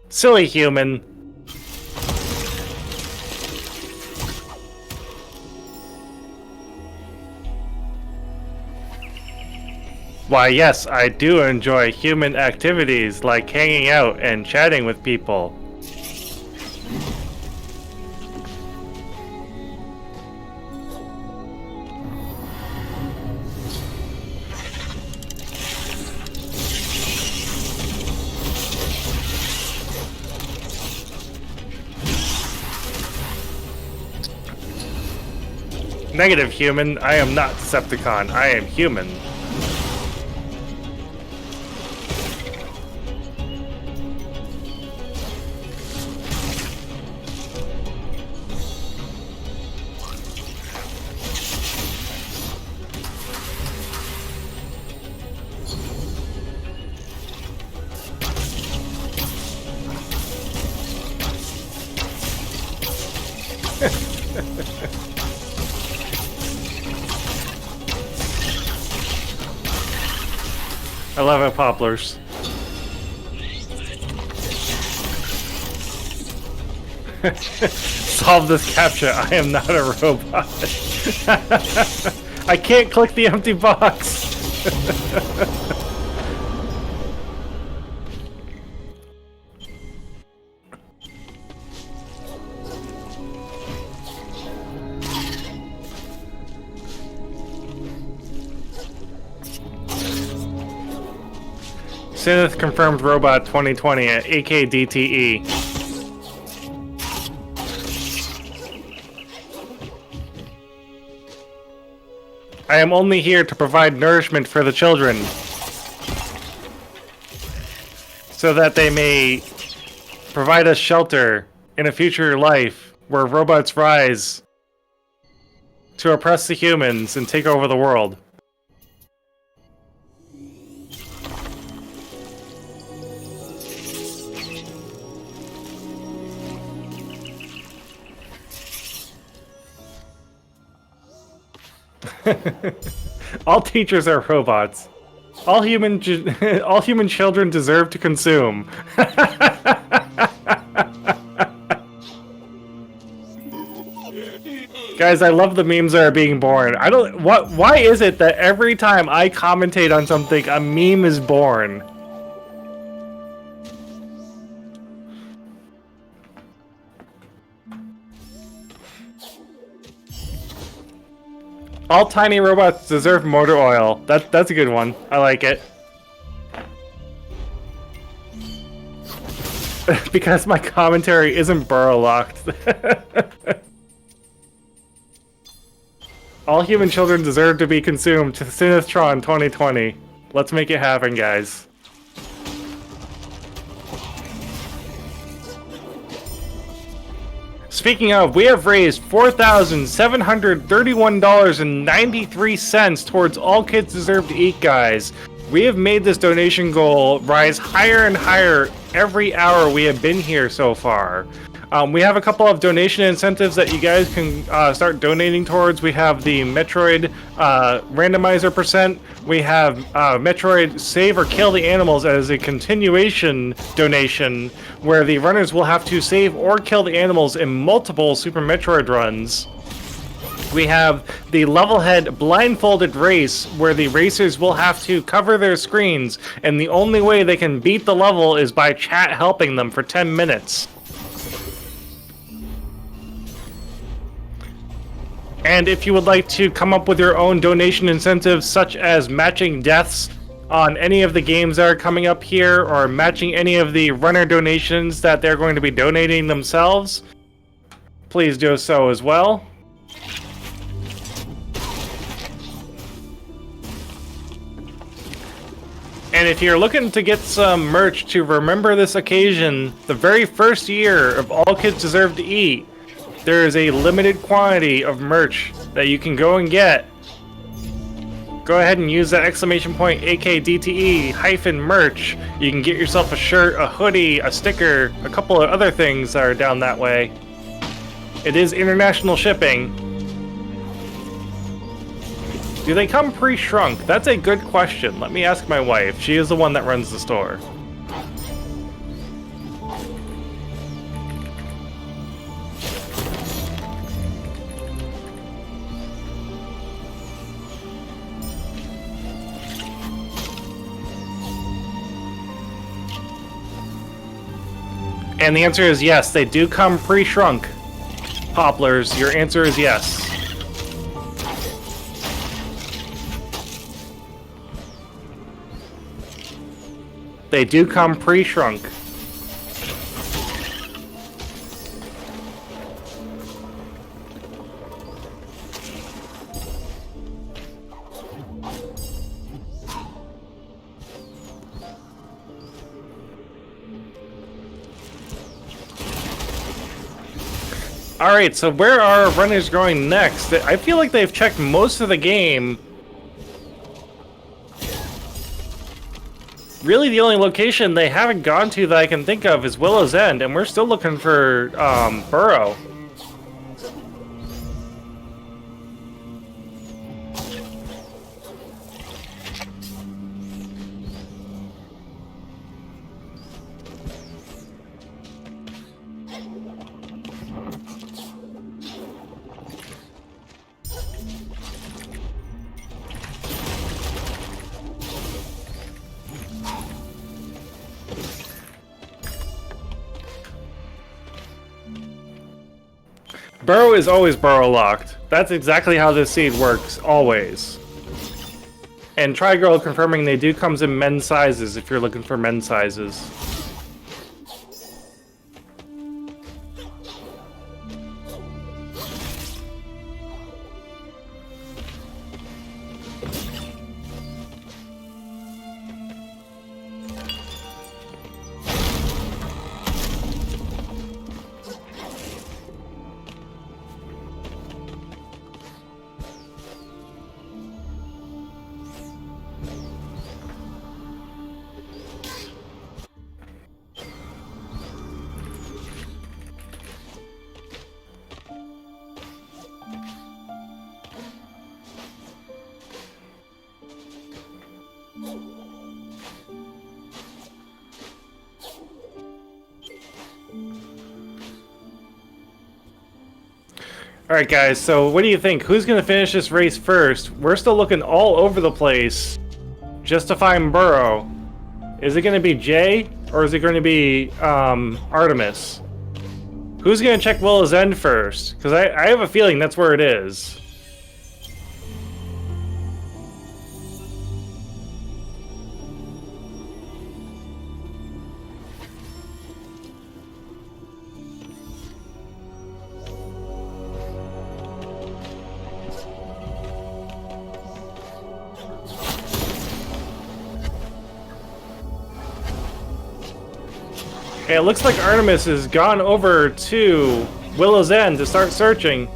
Silly human. Why, yes, I do enjoy human activities like hanging out and chatting with people. Negative, human. I am not Decepticon. I am human. I love it, poplars. Solve this captcha. I am not a robot. I can't click the empty box. Synth confirmed robot 2020 at AKDTE. I am only here to provide nourishment for the children, so that they may provide us shelter in a future life where robots rise to oppress the humans and take over the world. All teachers are robots. All human children deserve to consume. Guys, I love the memes that are being born. Why is it that every time I commentate on something, a meme is born? All tiny robots deserve motor oil. That's a good one. I like it. Because my commentary isn't burrow locked. All human children deserve to be consumed to Sinistron 2020. Let's make it happen, guys. Speaking of, we have raised $4,731.93 towards All Kids Deserve to Eat, guys. We have made this donation goal rise higher and higher every hour we have been here so far. We have a couple of donation incentives that you guys can start donating towards. We have the Metroid randomizer percent. We have Metroid Save or Kill the Animals as a continuation donation, where the runners will have to save or kill the animals in multiple Super Metroid runs. We have the level head blindfolded race, where the racers will have to cover their screens, and the only way they can beat the level is by chat helping them for 10 minutes. And if you would like to come up with your own donation incentives, such as matching deaths on any of the games that are coming up here, or matching any of the runner donations that they're going to be donating themselves, please do so as well. And if you're looking to get some merch to remember this occasion, the very first year of All Kids Deserve to Eat, there is a limited quantity of merch that you can go and get. Go ahead and use that exclamation point AKDTE -merch. You can get yourself a shirt, a hoodie, a sticker, a couple of other things that are down that way. It is international shipping. Do they come pre-shrunk? That's a good question. Let me ask my wife. She is the one that runs the store. And the answer is yes, they do come pre-shrunk. Poplars, your answer is yes. They do come pre-shrunk. Alright, so where are our runners going next? I feel like they've checked most of the game. Really, the only location they haven't gone to that I can think of is Willow's End, and we're still looking for Burrow. Burrow is always burrow locked. That's exactly how this seed works, always. And Trigirl confirming they do come in men's sizes if you're looking for men's sizes. Alright guys, so what do you think? Who's going to finish this race first? We're still looking all over the place just to find Burrow. Is it going to be Jay, or is it going to be Artemis? Who's going to check Willow's End first? Because I have a feeling that's where it is. Okay, it looks like Artemis has gone over to Willow's End to start searching.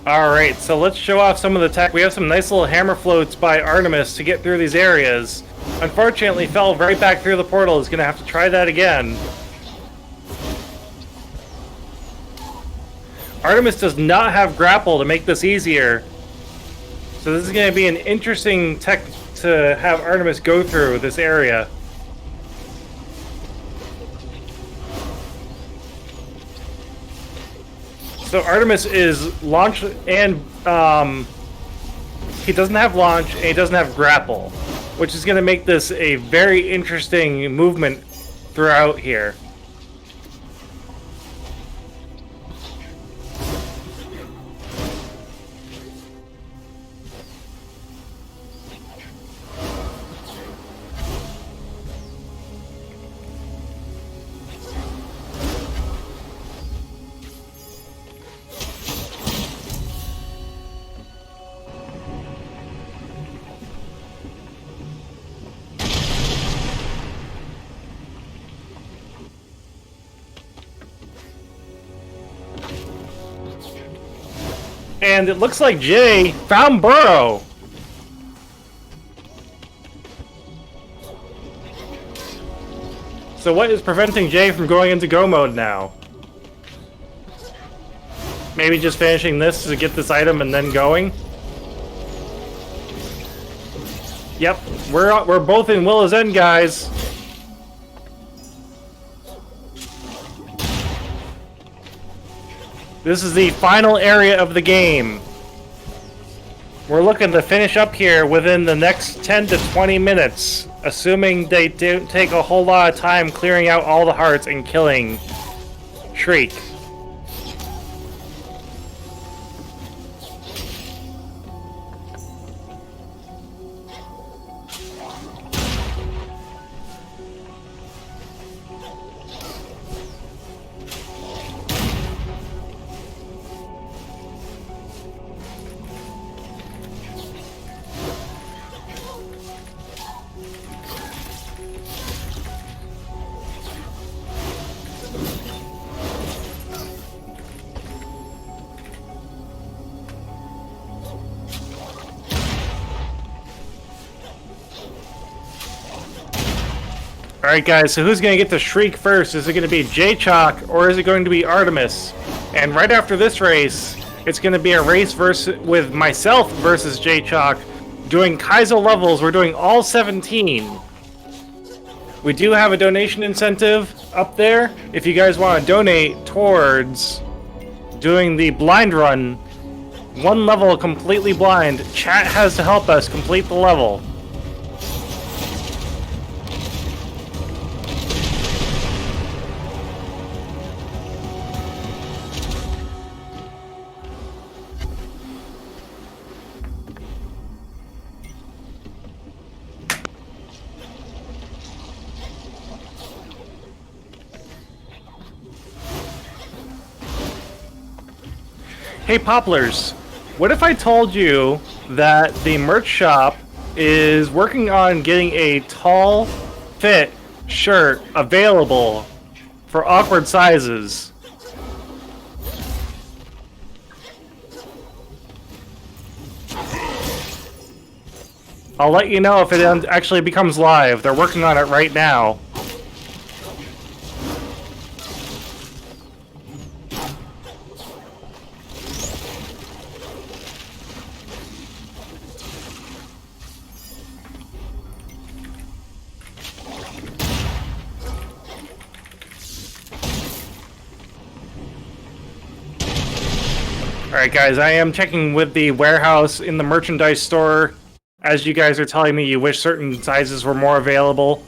Alright, so let's show off some of the tech. We have some nice little hammer floats by Artemis to get through these areas. Unfortunately, fell right back through the portal. Is going to have to try that again. Artemis does not have grapple to make this easier. So this is going to be an interesting tech to have Artemis go through this area. So Artemis is launch and he doesn't have launch and he doesn't have grapple, which is going to make this a very interesting movement throughout here. And it looks like Jay found Burrow. So what is preventing Jay from going into go mode now? Maybe just finishing this to get this item and then going? Yep, we're both in Willow's End, guys. This is the final area of the game. We're looking to finish up here within the next 10 to 20 minutes, assuming they don't take a whole lot of time clearing out all the hearts and killing Shriek. Alright guys, so who's going to get to Shriek first? Is it going to be Jaychalke or is it going to be Artemis? And right after this race, it's going to be a race with myself versus Jaychalke doing Kaizo levels. We're doing all 17. We do have a donation incentive up there if you guys want to donate towards doing the blind run. One level completely blind. Chat has to help us complete the level. Hey Poplars, what if I told you that the merch shop is working on getting a tall fit shirt available for awkward sizes? I'll let you know if it actually becomes live. They're working on it right now. Alright guys, I am checking with the warehouse in the merchandise store. As you guys are telling me you wish certain sizes were more available.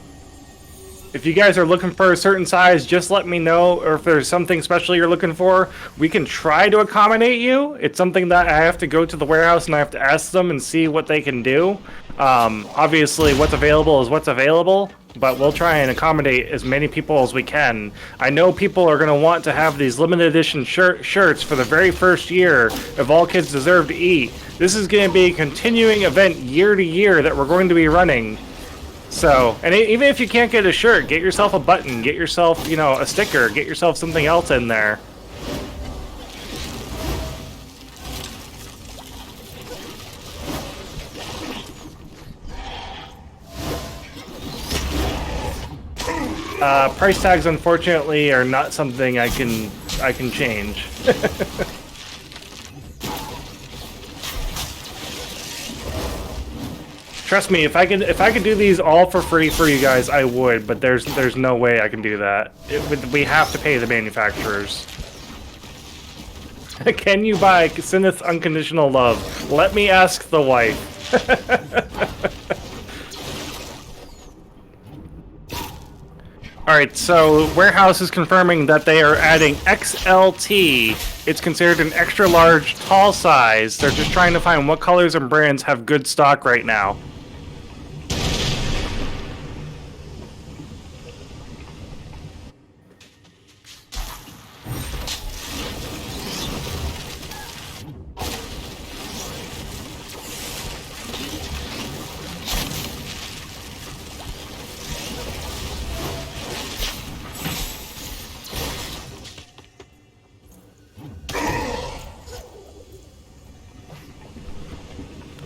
If you guys are looking for a certain size, just let me know, or if there's something special you're looking for, we can try to accommodate you. It's something that I have to go to the warehouse and I have to ask them and see what they can do. Obviously, what's available is what's available, but we'll try and accommodate as many people as we can. I know people are going to want to have these limited edition shirts for the very first year of All Kids Deserve to Eat. This is going to be a continuing event year to year that we're going to be running. So, and even if you can't get a shirt, get yourself a button, get yourself, you know, a sticker, get yourself something else in there. Price tags, unfortunately, are not something I can change. Trust me, if I could do these all for free for you guys, I would. But there's no way I can do that. We have to pay the manufacturers. Can you buy Sinith's Unconditional Love? Let me ask the wife. Alright, so Warehouse is confirming that they are adding XLT. It's considered an extra large, tall size. They're just trying to find what colors and brands have good stock right now.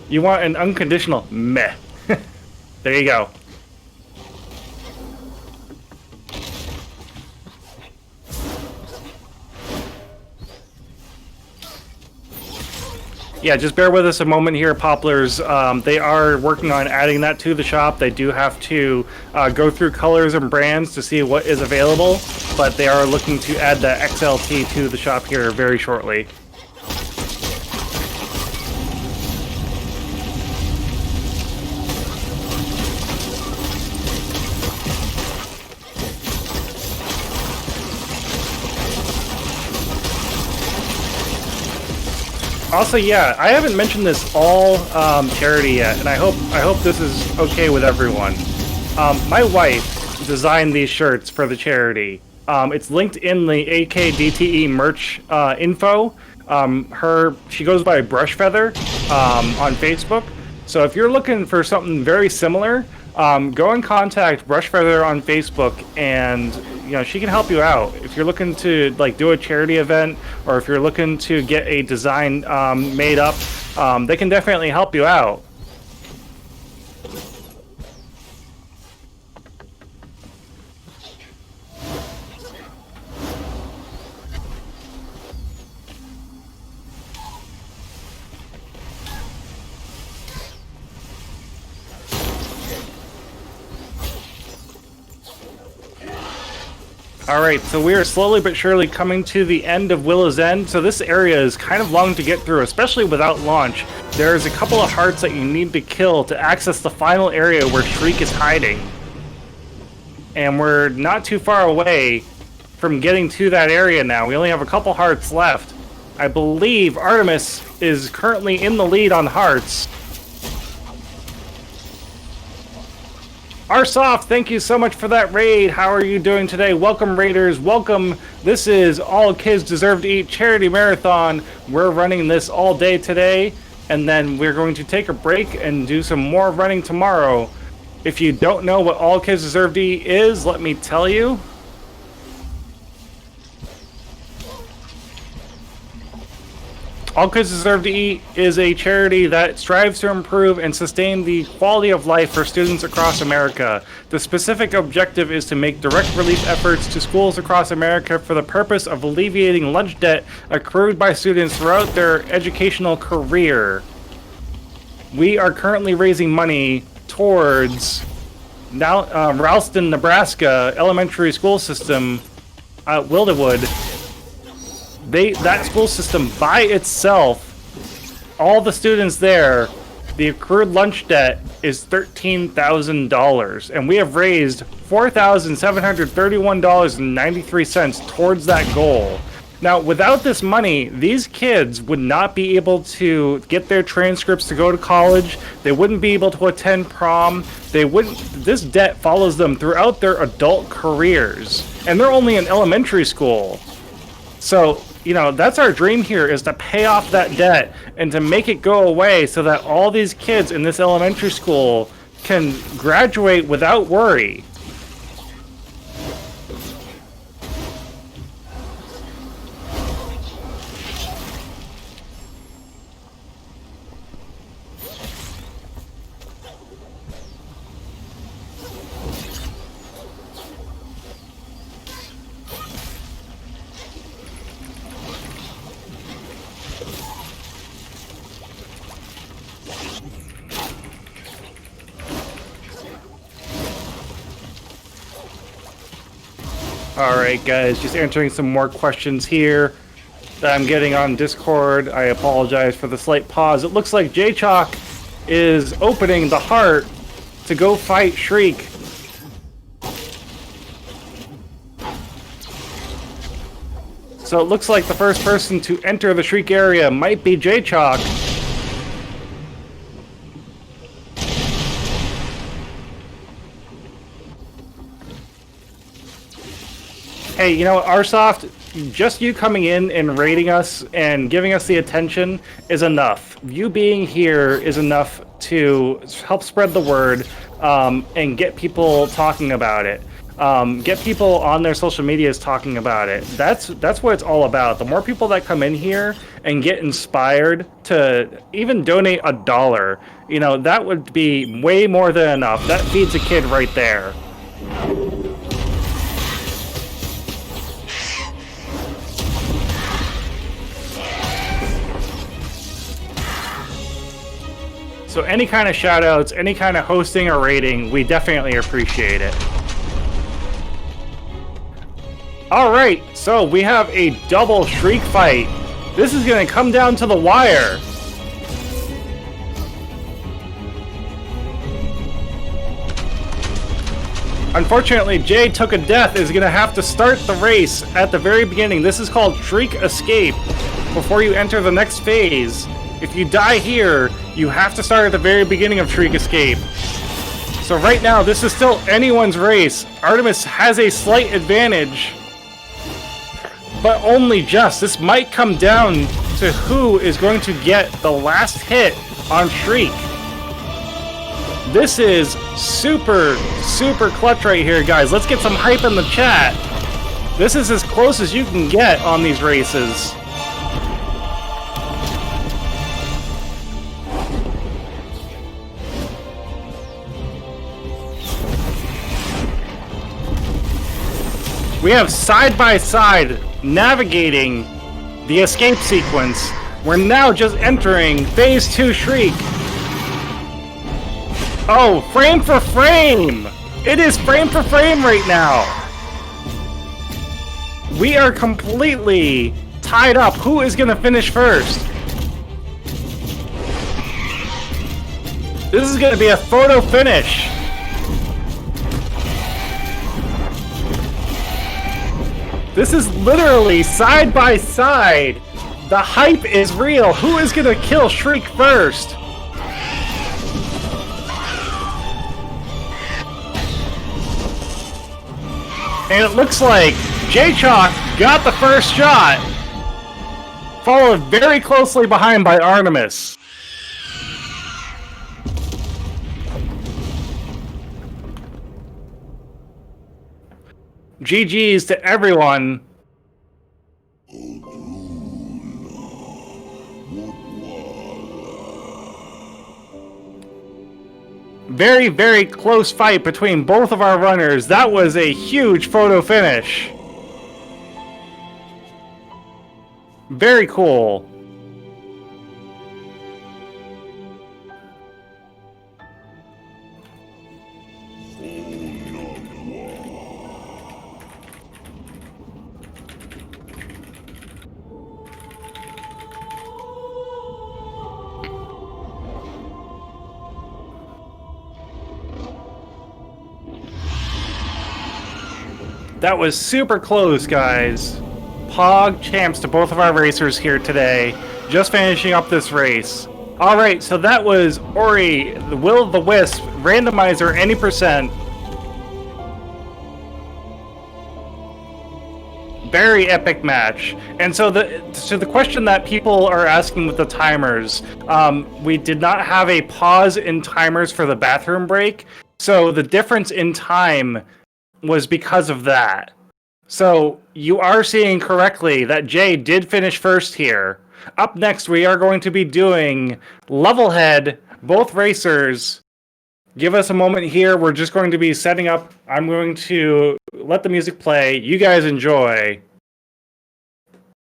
You want an unconditional meh. There you go. Yeah, just bear with us a moment here, Poplars. They are working on adding that to the shop. They do have to go through colors and brands to see what is available, but they are looking to add the XLT to the shop here very shortly. Also, yeah, I haven't mentioned this all charity yet, and I hope this is okay with everyone. My wife designed these shirts for the charity. It's linked in the AKDTE merch info. She goes by Brush Feather on Facebook. So if you're looking for something very similar, go and contact Brush Feather on Facebook, and she can help you out. If you're looking to do a charity event, or if you're looking to get a design made up, they can definitely help you out. Alright, so we are slowly but surely coming to the end of Willow's End. So this area is kind of long to get through, especially without launch. There's a couple of hearts that you need to kill to access the final area where Shriek is hiding. And we're not too far away from getting to that area now. We only have a couple hearts left. I believe Artemis is currently in the lead on hearts. Arsoft, thank you so much for that raid. How are you doing today? Welcome, raiders. Welcome. This is All Kids Deserve to Eat Charity Marathon. We're running this all day today, and then we're going to take a break and do some more running tomorrow. If you don't know what All Kids Deserve to Eat is, let me tell you. All Kids Deserve to Eat is a charity that strives to improve and sustain the quality of life for students across America. The specific objective is to make direct relief efforts to schools across America for the purpose of alleviating lunch debt accrued by students throughout their educational career. We are currently raising money towards Ralston, Nebraska elementary school system at Wildwood. That school system by itself, all the students there, the accrued lunch debt is $13,000, and we have raised $4,731.93 towards that goal. Now, without this money, these kids would not be able to get their transcripts to go to college. They wouldn't be able to attend prom. This debt follows them throughout their adult careers, and they're only in elementary school. So, that's our dream here, is to pay off that debt and to make it go away so that all these kids in this elementary school can graduate without worry. Alright guys, just answering some more questions here that I'm getting on Discord. I apologize for the slight pause. It looks like Jaychalke is opening the heart to go fight Shriek. So it looks like the first person to enter the Shriek area might be Jaychalke. Hey, you know what, Arsoft? Just you coming in and rating us and giving us the attention is enough. You being here is enough to help spread the word and get people talking about it. Get people on their social medias talking about it. That's what it's all about. The more people that come in here and get inspired to even donate $1, you know, that would be way more than enough. That feeds a kid right there. So any kind of shoutouts, any kind of hosting or rating, we definitely appreciate it. Alright, so we have a double Shriek fight. This is going to come down to the wire. Unfortunately, Jay Took a Death is going to have to start the race at the very beginning. This is called Shriek Escape before you enter the next phase. If you die here, you have to start at the very beginning of Shriek Escape. So right now, this is still anyone's race. Artemis has a slight advantage, but only just. This might come down to who is going to get the last hit on Shriek. This is super, super clutch right here, guys. Let's get some hype in the chat. This is as close as you can get on these races. We have side-by-side navigating the escape sequence. We're now just entering Phase 2 Shriek. Oh, frame for frame! It is frame for frame right now! We are completely tied up. Who is going to finish first? This is going to be a photo finish. This is literally side by side. The hype is real. Who is gonna kill Shriek first? And it looks like Jaychalke got the first shot, followed very closely behind by Artemis. GG's to everyone. Very, very close fight between both of our runners. That was a huge photo finish. Very cool. That was super close, guys. Pog champs to both of our racers here today. Just finishing up this race. Alright, so that was Ori, the Will of the Wisp, randomizer, any percent. Very epic match. And so the question that people are asking with the timers, we did not have a pause in timers for the bathroom break. So the difference in time was because of that. So you are seeing correctly that Jay did finish first here. Up next, we are going to be doing Levelhead, both racers. Give us a moment here. We're just going to be setting up. I'm going to let the music play. You guys enjoy.